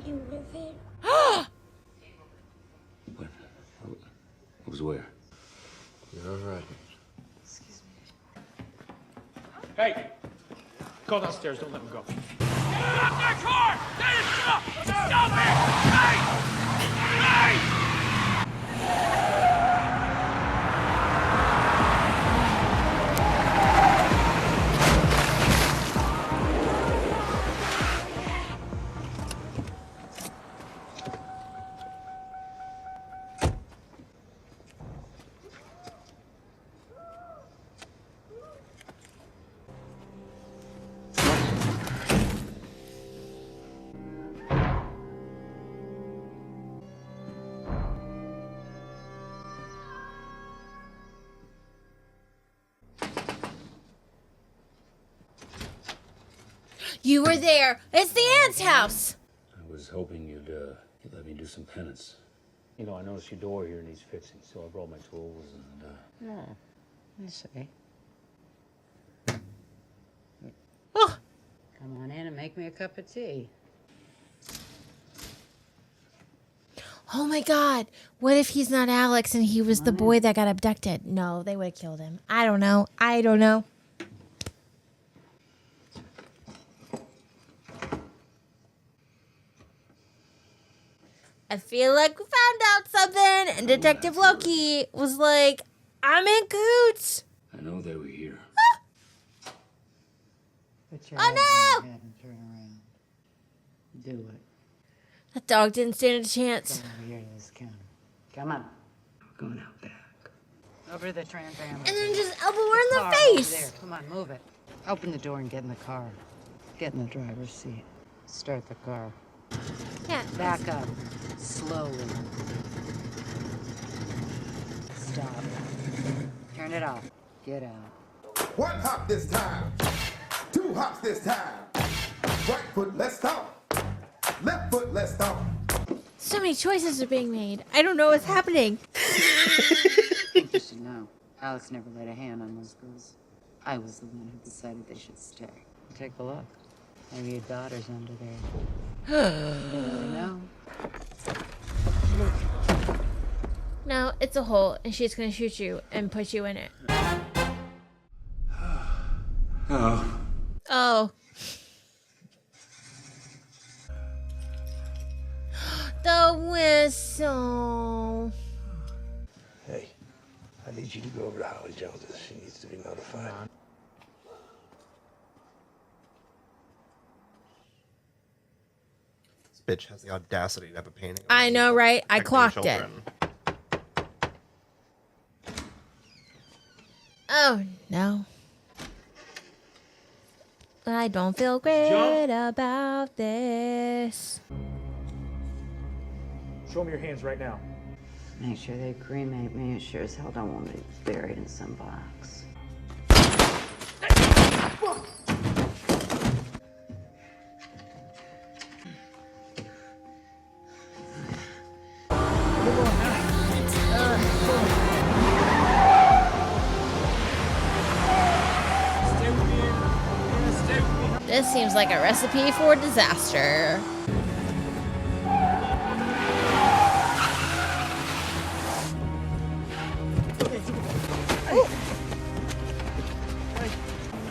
You live here? What was where? You're all right. Hey! Call downstairs, don't let him go. Get out of my car! Dennis, stop! Stop it! Hey! Hey! You were there. It's the aunt's house. I was hoping you'd let me do some penance. You know, I noticed your door here needs fixing, so I brought my tools and, Oh, I see. Oh. Come on in and make me a cup of tea. Oh my God. What if he's not Alex and he was the boy that got abducted? No, they would have killed him. I don't know. I feel like we found out something, and Detective Loki was like, I'm in coots. I know they were here. Put your Oh, hands no! on your head and turn around. Do it. That dog didn't stand a chance. Come over here to this counter. Come on. We're going out back. Over to the Trans Am. And then just elbow her in the Car face. over there. Come on, move it. Open the door and get in the car. Get in the driver's seat. Start the car. Yeah. Back up. Slowly. Stop. Turn it off. Get out. 1 hop this time. 2 hops this time. Right foot, let's stomp. Left foot, let's stomp. So many choices are being made. I don't know what's happening. I think you should know. Alex never laid a hand on those girls. I was the one who decided they should stay. Take a look. Maybe your daughter's under there. You don't really know. No, it's a hole, and she's gonna shoot you and put you in it. Oh. Oh. The whistle. Hey, I need you to go over to Holly Jones's. She needs to be notified. This bitch has the audacity to have a painting. I know, right? I Protecting clocked it. children. Oh, no. I don't feel great about this. Show me your hands right now. Make sure they cremate me. It sure as hell don't want me buried in some box. This seems like a recipe for disaster.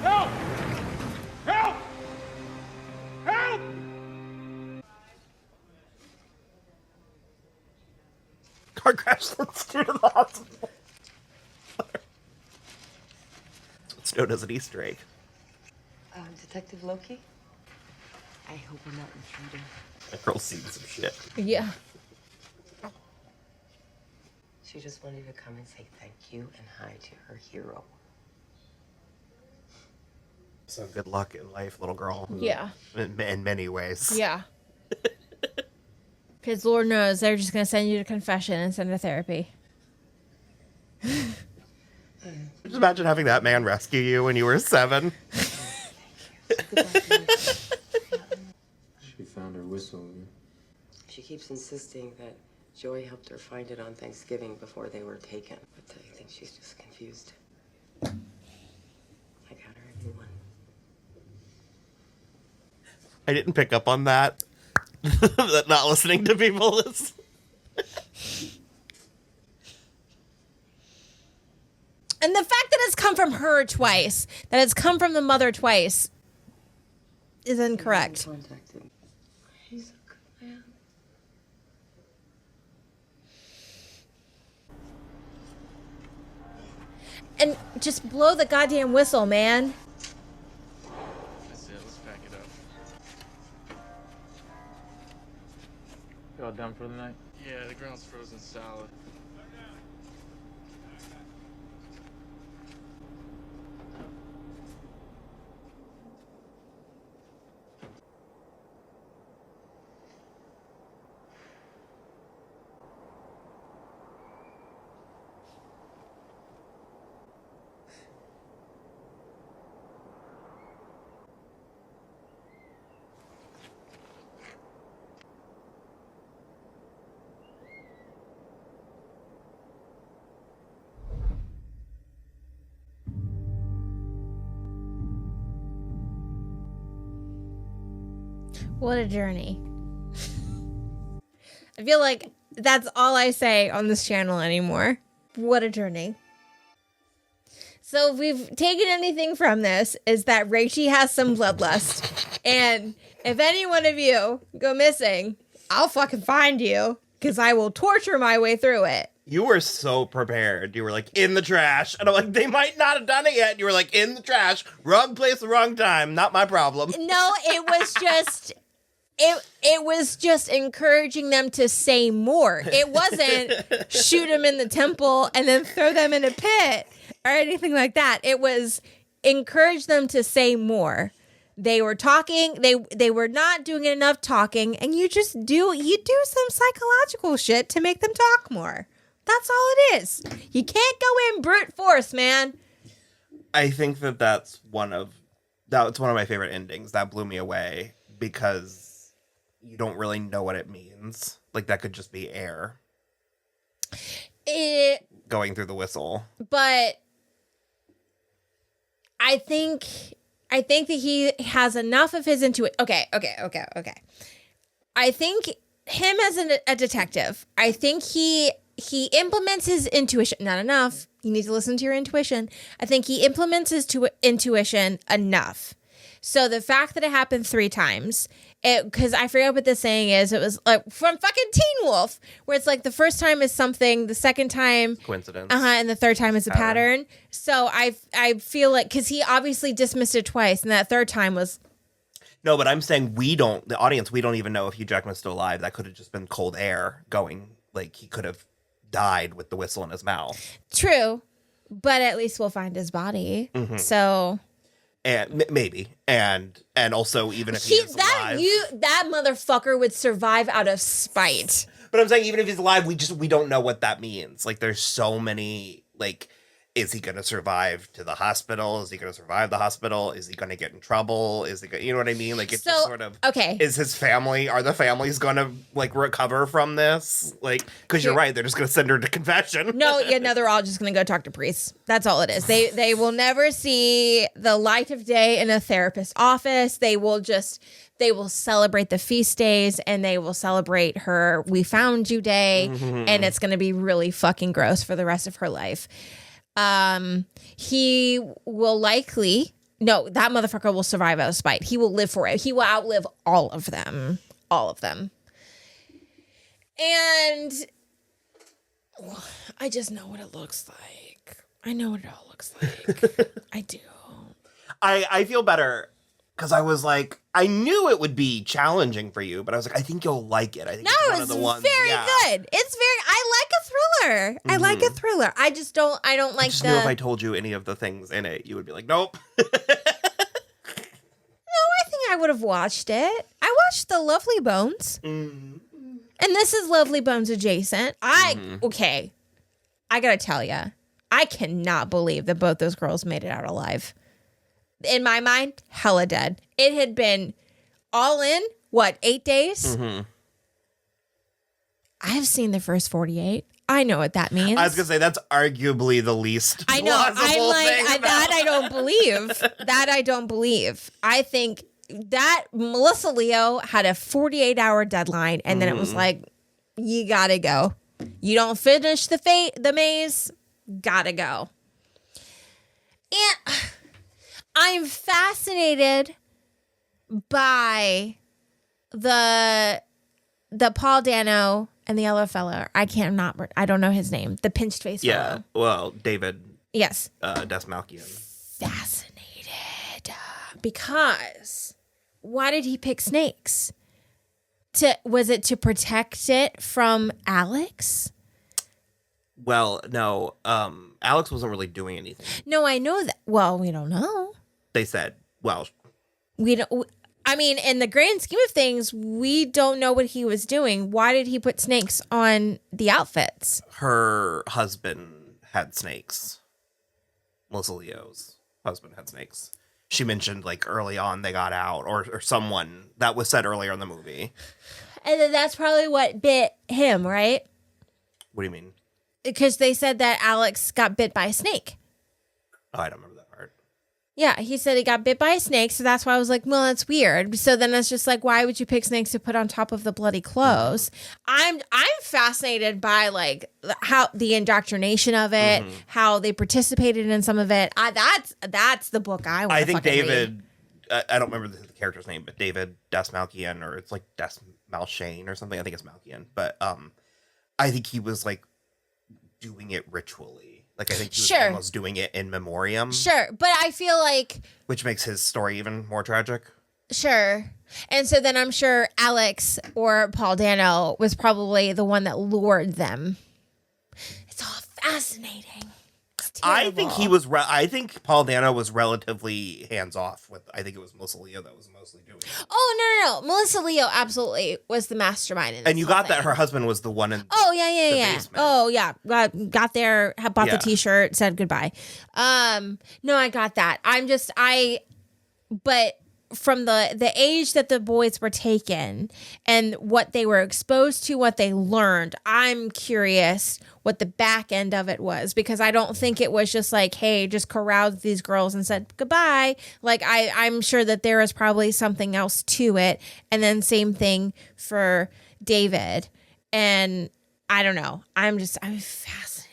Help! Help! Help! Car crash sends you to the hospital. Snow does an Easter egg. Detective Loki? I hope we're not intruding. That girl's seen some shit. Yeah. She just wanted to come and say thank you and hi to her hero. So good luck in life, little girl. Yeah. In many ways. Yeah. Because Lord knows they're just going to send you to confession and send to therapy. Just imagine having that man rescue you when you were 7. She found her whistle. She keeps insisting that Joey helped her find it on Thanksgiving before they were taken. But I think she's just confused. I got her a new one. I didn't pick up on that. That not listening to people is. And the fact that it's come from her twice, that it's come from the mother twice, is incorrect. He's a good man. And just blow the goddamn whistle, man. That's it. Let's pack it up. You all done for the night? Yeah, the ground's frozen solid. What a journey. I feel like that's all I say on this channel anymore. What a journey. So if we've taken anything from this, is that Rachie has some bloodlust. And if any one of you go missing, I'll fucking find you, because I will torture my way through it. You were so prepared. You were like, in the trash. And I'm like, they might not have done it yet. And you were like, in the trash. Wrong place, wrong time. Not my problem. No, it was just... It was just encouraging them to say more. It wasn't shoot them in the temple and then throw them in a pit or anything like that. It was encourage them to say more. They were talking. They were not doing enough talking, and you do some psychological shit to make them talk more. That's all it is. You can't go in brute force, man. I think that's one of my favorite endings. That blew me away because you don't really know what it means. Like, that could just be air going through the whistle. But I think that he has enough of his intuition. Okay. I think him as a detective, I think he implements his intuition. Not enough. You need to listen to your intuition. I think he implements his intuition enough. So the fact that it happened 3 times, because I forget what the saying is. It was like from fucking Teen Wolf, where it's like the first time is something, the second time coincidence, and the third time is a pattern. So I feel like, because he obviously dismissed it twice, and that third time was. No, but I'm saying the audience, we don't even know if Hugh Jackman's still alive. That could have just been cold air going. Like, he could have died with the whistle in his mouth. True, but at least we'll find his body. Mm-hmm. So. And maybe, and also even if he is alive, that motherfucker would survive out of spite. But I'm saying even if he's alive, we don't know what that means. Like, there's so many, like, is he going to survive to the hospital? Is he going to survive the hospital? Is he going to get in trouble? Is he you know what I mean? Like, it's just sort of, okay. Is his family, are the families going to, like, recover from this? Like, because you're right, they're just going to send her to confession. No, they're all just going to go talk to priests. That's all it is. They will never see the light of day in a therapist's office. They will celebrate the feast days, and they will celebrate her "We Found You" day, and it's going to be really fucking gross for the rest of her life. He will that motherfucker will survive out of spite. He will live for it. He will outlive all of them. And I just know what it looks like. I know what it all looks like. I do. I feel better because I was like, I knew it would be challenging for you, but I was like, I think you'll like it. I think it's one of the ones. Very good. I like a thriller. I like a thriller. I don't like knew if I told you any of the things in it, you would be like, nope. No, I think I would have watched it. I watched The Lovely Bones. Mm-hmm. And this is Lovely Bones adjacent. Okay. I gotta tell you, I cannot believe that both those girls made it out alive. In my mind, hella dead. It had been all in, 8 days? Mm-hmm. I've seen the first 48. I know what that means. I was going to say, that's arguably the least I know. I'm like, that I don't believe. That I don't believe. I think that Melissa Leo had a 48-hour deadline, and then it was like, you gotta go. You don't finish the maze, gotta go. And I'm fascinated by the Paul Dano and the other fellow. I don't know his name. The pinched face fellow. Yeah, well, David. Yes. Desmalchian. Fascinated. Because why did he pick snakes? Was it to protect it from Alex? Well, no. Alex wasn't really doing anything. No, I know that. Well, we don't know. They said, well, we don't. I mean, in the grand scheme of things, we don't know what he was doing. Why did he put snakes on the outfits? Her husband had snakes. Melissa Leo's husband had snakes. She mentioned, like, early on they got out, or someone that was said earlier in the movie. And then that's probably what bit him, right? What do you mean? Because they said that Alex got bit by a snake. Oh, I don't remember that part. Yeah, he said he got bit by a snake, so that's why I was like, well, that's weird. So then it's just like, why would you pick snakes to put on top of the bloody clothes? I'm fascinated by, like, how the indoctrination of it, how they participated in some of it. That's the book I want. I think David. I don't remember the character's name, but David Desmalchian, or it's like Desmalchane or something. I think it's Malchian, but I think he was like doing it ritually. Like, I think he was Sure. almost doing it in memoriam. Sure, but I feel like... Which makes his story even more tragic. Sure. And so then I'm sure Alex or Paul Dano was probably the one that lured them. It's all fascinating. I think he was. I think Paul Dano was relatively hands off with. I think it was Melissa Leo that was mostly doing it. Oh no! Melissa Leo absolutely was the mastermind in this And you whole got thing. that her husband was the one in. Oh yeah. basement. Oh yeah. Got there, bought Yeah. the T-shirt, said goodbye. No, I got that. But from the age that the boys were taken and what they were exposed to, what they learned, I'm curious what the back end of it was, because I don't think it was just like, hey, just caroused these girls and said goodbye. Like I'm sure that there is probably something else to it. And then same thing for David. And I don't know. I'm fascinated.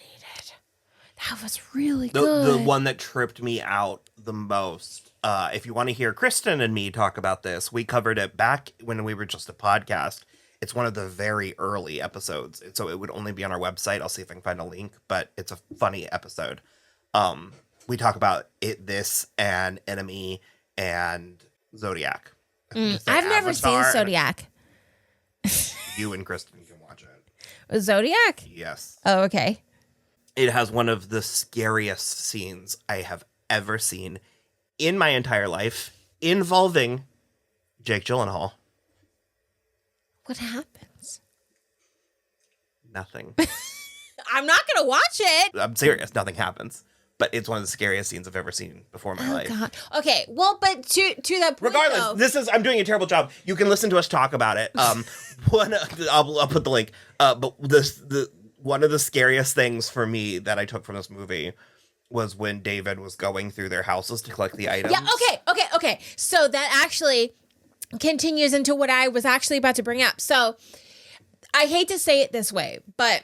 That was really good. The one that tripped me out the most. If you want to hear Kristen and me talk about this, we covered it back when we were just a podcast. It's one of the very early episodes, so it would only be on our website. I'll see if I can find a link, but it's a funny episode. We talk about this and Enemy and Zodiac. I've never seen Zodiac. You and Kristen can watch it. Zodiac? Yes. Oh, okay. It has one of the scariest scenes I have ever seen in my entire life involving Jake Gyllenhaal. What happens? Nothing. I'm not going to watch it. I'm serious. Nothing happens. But it's one of the scariest scenes I've ever seen before in my life. God. Okay. Well, but to that point, Regardless, though, I'm doing a terrible job. You can listen to us talk about it. I'll put the link. But one of the scariest things for me that I took from this movie was when David was going through their houses to collect the items. Yeah. Okay. So that actually continues into what I was actually about to bring up. So I hate to say it this way, but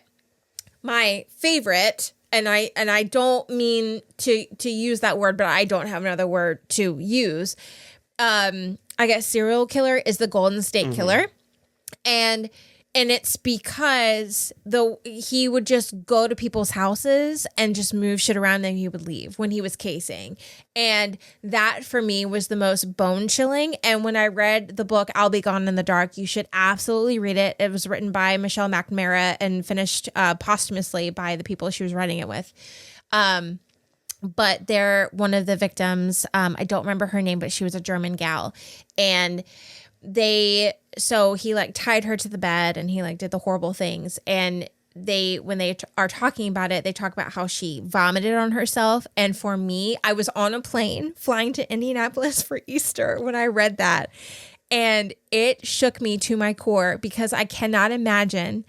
my favorite, and I don't mean to use that word, but I don't have another word to use. I guess serial killer is the Golden State Killer, and it's because he would just go to people's houses and just move shit around, and he would leave when he was casing. And that for me was the most bone chilling. And when I read the book, I'll Be Gone in the Dark, you should absolutely read it. It was written by Michelle McNamara and finished posthumously by the people she was writing it with. But they're one of the victims. I don't remember her name, but she was a German gal. And so he like tied her to the bed and he like did the horrible things. And when they are talking about it, they talk about how she vomited on herself. And for me, I was on a plane flying to Indianapolis for Easter when I read that. And it shook me to my core, because I cannot imagine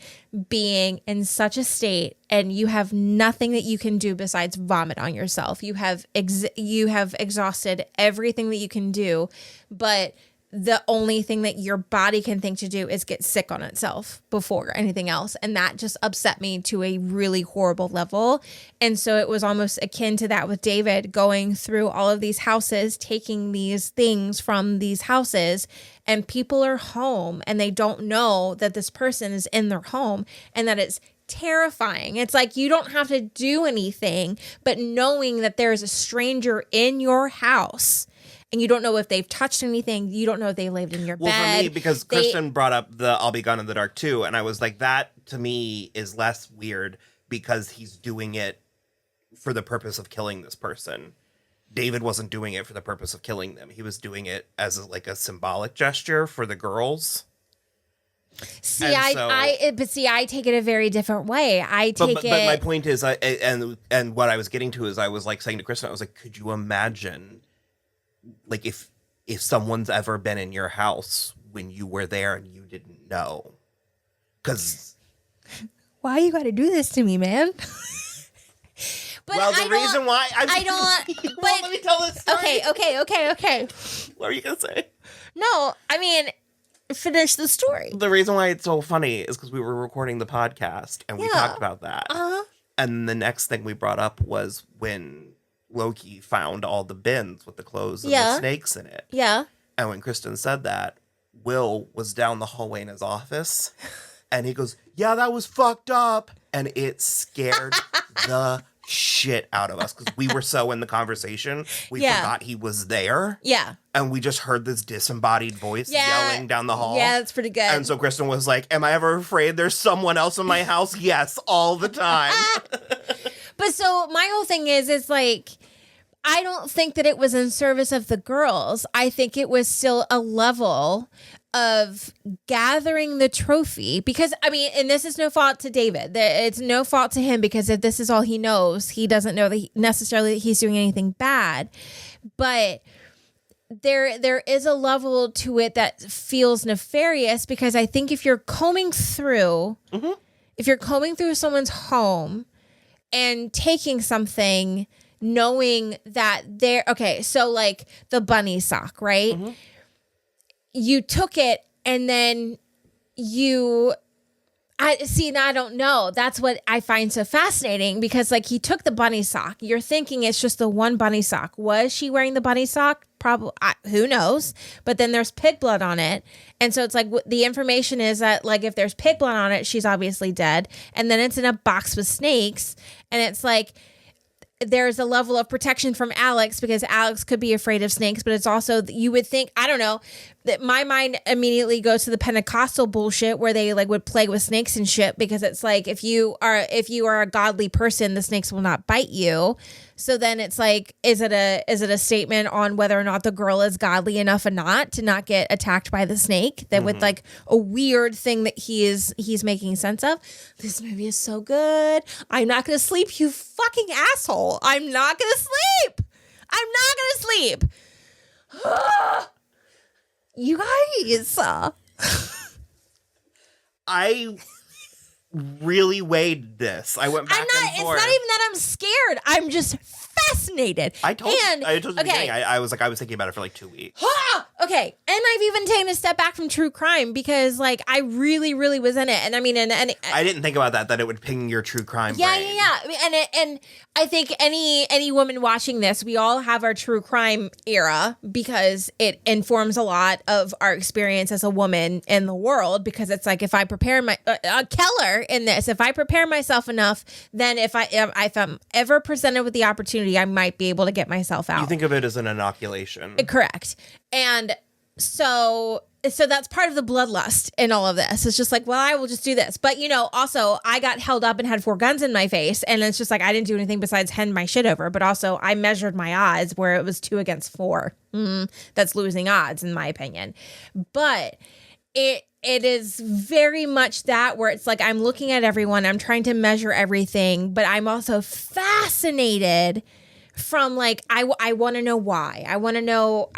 being in such a state and you have nothing that you can do besides vomit on yourself. You have exhausted everything that you can do, but the only thing that your body can think to do is get sick on itself before anything else. And that just upset me to a really horrible level. And so it was almost akin to that with David going through all of these houses, taking these things from these houses, and people are home and they don't know that this person is in their home, and that it's terrifying. It's like you don't have to do anything, but knowing that there is a stranger in your house and you don't know if they've touched anything. You don't know if they lived in your bed. Well, for me, because Kristen brought up the I'll Be Gone in the Dark too, and I was like, that to me is less weird because he's doing it for the purpose of killing this person. David wasn't doing it for the purpose of killing them. He was doing it as a symbolic gesture for the girls. See, I take it a very different way. But my point is, and what I was getting to is, I was like saying to Kristen, I was like, could you imagine, like, if someone's ever been in your house when you were there and you didn't know? Because why you got to do this to me, man? But well, the reason why I don't. But let me tell this story. Okay. What are you gonna say? No, I mean, finish the story. The reason why it's so funny is because we were recording the podcast and we talked about that. And the next thing we brought up was when Loki found all the bins with the clothes and the snakes in it. Yeah. And when Kristen said that, Will was down the hallway in his office and he goes, "Yeah, that was fucked up." and it scared the shit out of us because we were so in the conversation. We forgot he was there. Yeah. And we just heard this disembodied voice yelling down the hall. Yeah, that's pretty good. And so Kristen was like, am I ever afraid there's someone else in my house? Yes, all the time. But so my whole thing is like, I don't think that it was in service of the girls. I think it was still a level of gathering the trophy because, I mean, and this is no fault to David. It's no fault to him because if this is all he knows, he doesn't know that necessarily that he's doing anything bad. But there is a level to it that feels nefarious because I think if you're combing through, if you're combing through someone's home and taking something, knowing that they're okay, so like the bunny sock, right? You took it and then I don't know. That's what I find so fascinating because like he took the bunny sock. You're thinking it's just the one bunny sock. Was she wearing the bunny sock? Probably. Who knows? But then there's pig blood on it. And so it's like the information is that like if there's pig blood on it, she's obviously dead. And then it's in a box with snakes. And it's like there's a level of protection from Alex because Alex could be afraid of snakes, but it's also, you would think, I don't know, that my mind immediately goes to the Pentecostal bullshit where they like would play with snakes and shit because it's like if you are a godly person, the snakes will not bite you. So then it's like, is it a statement on whether or not the girl is godly enough or not to not get attacked by the snake? That with like a weird thing that he's making sense of. This movie is so good. I'm not gonna sleep, you fucking asshole. I'm not gonna sleep. You guys. I really weighed this. I went back and forth. It's not even that I'm scared. I'm just fascinated. I told you at the beginning, I was thinking about it for like 2 weeks. Okay. And I've even taken a step back from true crime because like I really, really was in it. And I mean, and I didn't think about that it would ping your true crime brain. Yeah. And I think any woman watching this, we all have our true crime era because it informs a lot of our experience as a woman in the world. Because it's like if I prepare Keller in this, if I prepare myself enough, then if I'm ever presented with the opportunity, I might be able to get myself out. You think of it as an inoculation. Correct. And so that's part of the bloodlust in all of this. It's just like, well, I will just do this. But, also I got held up and had 4 guns in my face. And it's just like, I didn't do anything besides hand my shit over. But also I measured my odds where it was 2 against 4. That's losing odds in my opinion. But it is very much that where it's like, I'm looking at everyone, I'm trying to measure everything, but I'm also fascinated from like, I want to know why. I want to know,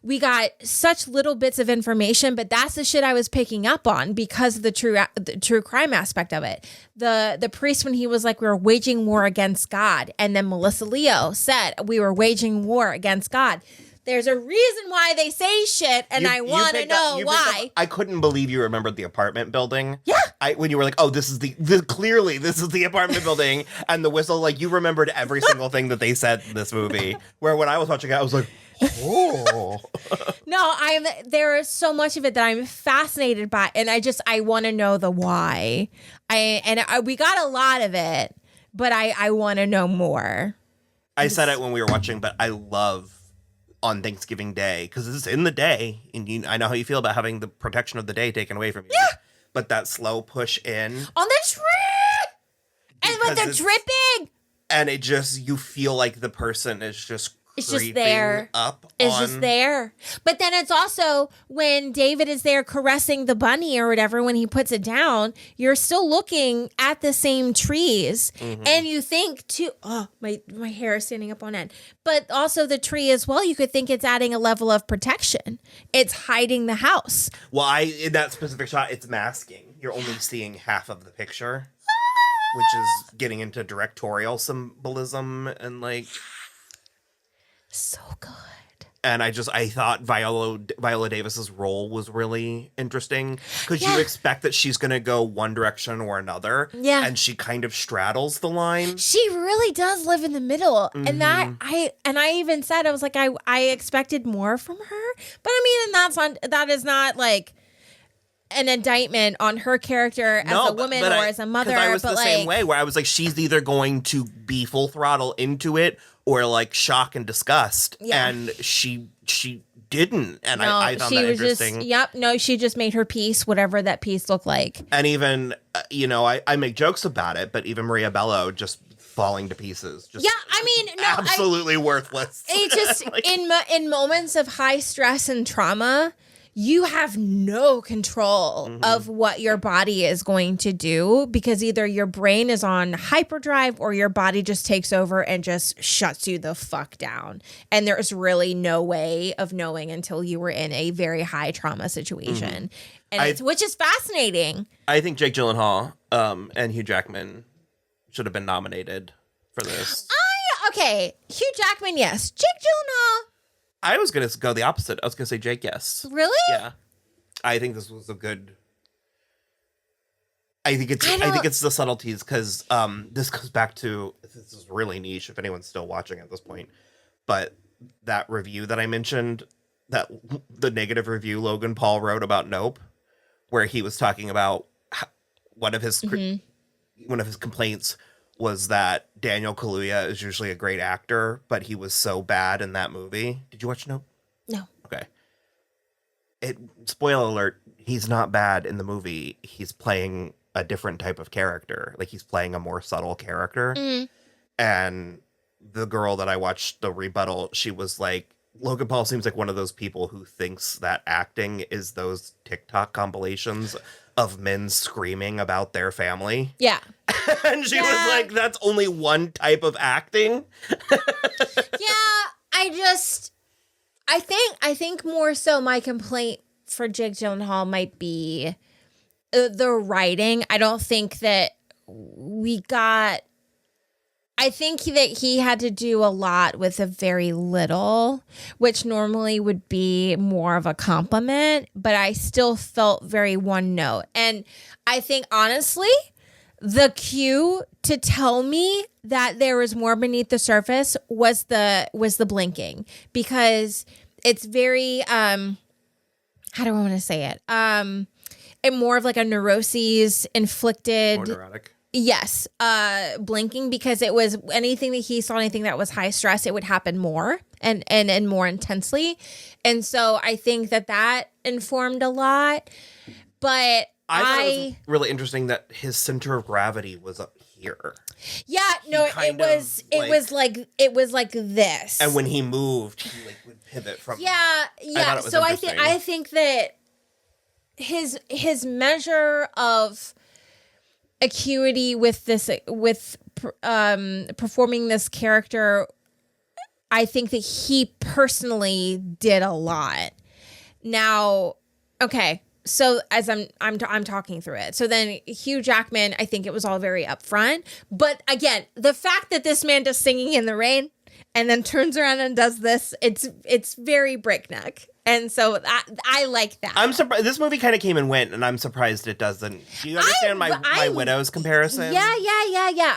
we got such little bits of information, but that's the shit I was picking up on because of the true crime aspect of it. The priest, when he was like, we were waging war against God. And then Melissa Leo said, we were waging war against God. There's a reason why they say shit, and I want to know why. I couldn't believe you remembered the apartment building. Yeah. When you were like, oh, this is clearly this is the apartment building, and the whistle, like you remembered every single thing that they said in this movie. Where when I was watching it, I was like, oh. No, there is so much of it that I'm fascinated by, and I want to know the why. We got a lot of it, but I want to know more. I said it when we were watching, but I love on Thanksgiving Day because it's in the day, and I know how you feel about having the protection of the day taken away from you. Yeah. But that slow push in on the tree, and with the dripping, and it just you feel like the person is just. It's just there. It's just there. But then it's also when David is there caressing the bunny or whatever, when he puts it down, you're still looking at the same trees. And you think too, oh, my hair is standing up on end. But also the tree as well, you could think it's adding a level of protection. It's hiding the house. Well, in that specific shot, it's masking. You're only seeing half of the picture, which is getting into directorial symbolism and like... So good. And I thought Viola Davis's role was really interesting because you expect that she's going to go one direction or another. Yeah. And she kind of straddles the line. She really does live in the middle. And I even said, I was like, I expected more from her. But I mean, that is not like, an indictment on her character as a woman or as a mother. I was but the like, same way, where I was like, she's either going to be full throttle into it or like shock and disgust, and she didn't, and no, I found she that was interesting. she just made her piece, whatever that piece looked like. And even I make jokes about it, but even Maria Bello just falling to pieces. Just absolutely worthless. It just in moments of high stress and trauma, you have no control of what your body is going to do, because either your brain is on hyperdrive or your body just takes over and just shuts you the fuck down. And there's really no way of knowing until you were in a very high trauma situation. And which is fascinating. I think Jake Gyllenhaal and Hugh Jackman should have been nominated for this. Hugh Jackman, yes. Jake Gyllenhaal. I was going to go the opposite. I was going to say Jake, yes. Really? Yeah. I think this was a good... I think it's the subtleties, because this goes back to... This is really niche if anyone's still watching at this point. But that review that I mentioned, the negative review Logan Paul wrote about Nope, where he was talking about one of his complaints was that Daniel Kaluuya is usually a great actor, but he was so bad in that movie. Did you watch Nope? No. Okay. Spoiler alert, he's not bad in the movie. He's playing a different type of character. Like, he's playing a more subtle character. And the girl that I watched the rebuttal, she was like, Logan Paul seems like one of those people who thinks that acting is those TikTok compilations of men screaming about their family. Yeah. And she was like, that's only one type of acting. I think more so my complaint for Jake Gyllenhaal might be the writing. I don't think that I think that he had to do a lot with a very little, which normally would be more of a compliment, but I still felt very one note. And I think, honestly, the cue to tell me that there was more beneath the surface was the blinking, because it's very, how do I want to say it? And more of like a neuroses inflicted. More neurotic. Yes, blinking, because it was anything that he saw, anything that was high stress, it would happen more and more intensely. And so I think that informed a lot. But I thought it was really interesting that his center of gravity was up here. Yeah, no, it was like this. And when he moved, he like would pivot from. Yeah. So I think that his measure of acuity with performing this character, I think that he personally did a lot. Now, okay, so as I'm talking through it, so then Hugh Jackman, I think it was all very upfront, but again, the fact that this man does Singing in the Rain and then turns around and does this, it's very breakneck. And so I like that. I'm surprised. This movie kind of came and went, and I'm surprised it doesn't. Do you understand my Widows comparison? Yeah.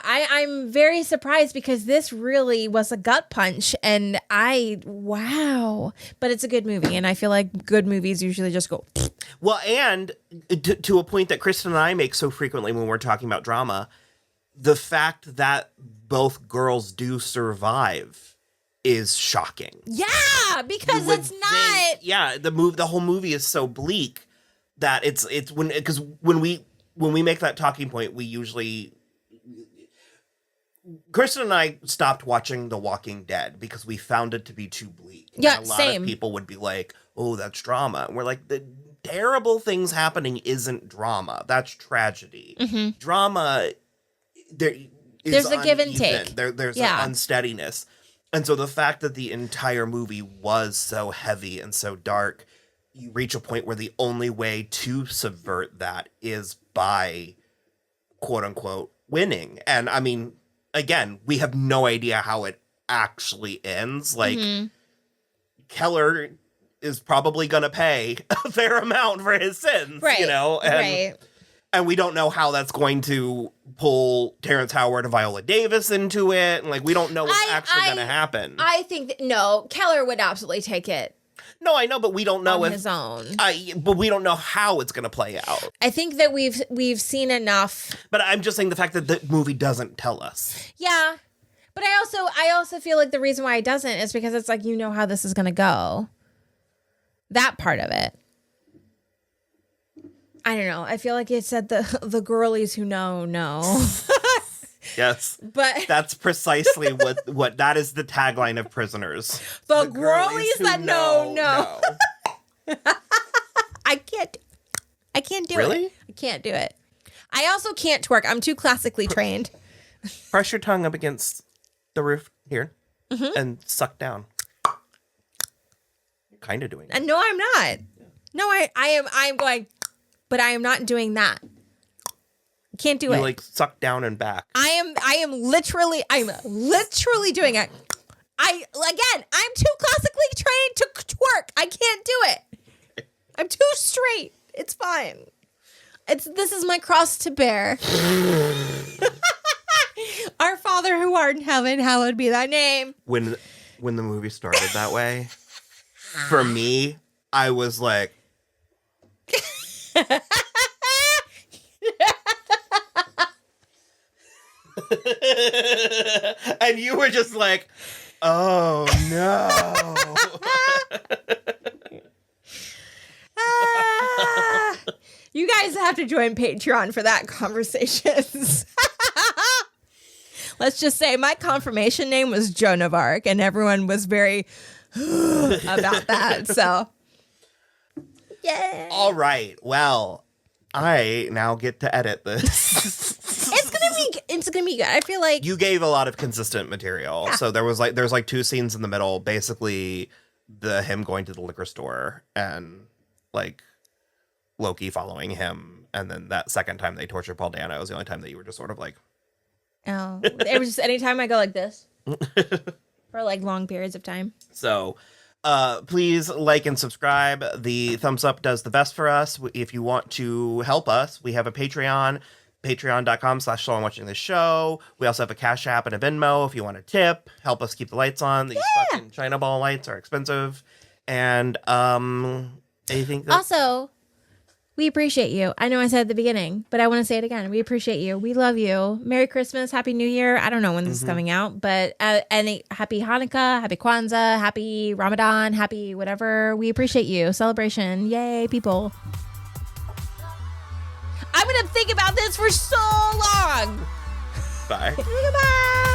I'm very surprised, because this really was a gut punch, and wow. But it's a good movie, and I feel like good movies usually just go. Well, and to a point that Kristen and I make so frequently when we're talking about drama, the fact that both girls do survive is shocking. Yeah, because it's not. Yeah, the whole movie is so bleak that it's when we make that talking point, we usually. Kristen and I stopped watching The Walking Dead because we found it to be too bleak. Yeah, and a lot same. of people would be like, "Oh, that's drama," and we're like, "The terrible things happening isn't drama. That's tragedy. Drama, there's a give and take. There's an unsteadiness." And so the fact that the entire movie was so heavy and so dark, you reach a point where the only way to subvert that is by, quote unquote, winning. And I mean, again, we have no idea how it actually ends. Like, Keller is probably going to pay a fair amount for his sins, you know? And we don't know how that's going to pull Terrence Howard and Viola Davis into it. And like, we don't know what's actually going to happen. I think no, Keller would absolutely take it. No, I know, but we don't know on if his own. But we don't know how it's going to play out. I think that we've seen enough. But I'm just saying the fact that the movie doesn't tell us. Yeah. But I also feel like the reason why it doesn't is because it's like, you know how this is going to go. That part of it. I don't know. I feel like it said the girlies who know. Yes. But that's precisely what that is the tagline of Prisoners. The girlies that know. I can't do Really? it. I can't do it. I also can't twerk. I'm too classically trained. Press your tongue up against the roof here and suck down. You're kind of doing it. No, I'm not. No, I am going, but I am not doing that. Can't do it. You like suck down and back. I'm literally doing it. I'm too classically trained to twerk. I can't do it. I'm too straight. It's fine. This is my cross to bear. Our Father who art in heaven, hallowed be thy name. When the movie started that way, for me, I was like and you were just like, oh no. You guys have to join Patreon for that conversations. Let's just say my confirmation name was Joan of Arc, and everyone was very about that. So, yeah. All right. Well, I now get to edit this. It's gonna be good. I feel like You gave a lot of consistent material. Yeah. So there's like two scenes in the middle, basically him going to the liquor store and like Loki following him, and then that second time they tortured Paul Dano was the only time that you were just sort of like, oh, it was just anytime I go like this for like long periods of time. So please like and subscribe. The thumbs up does the best for us. If you want to help us, we have a Patreon, patreon.com/so I'm watching this show. We also have a Cash App and a Venmo if you want to tip, help us keep the lights on. These fucking China ball lights are expensive. And anything Also, we appreciate you. I know I said at the beginning, but I want to say it again. We appreciate you. We love you. Merry Christmas. Happy New Year. I don't know when this is coming out, but and happy Hanukkah, happy Kwanzaa, happy Ramadan, happy whatever. We appreciate you. Celebration. Yay, people. I'm going to think about this for so long. Bye. Goodbye.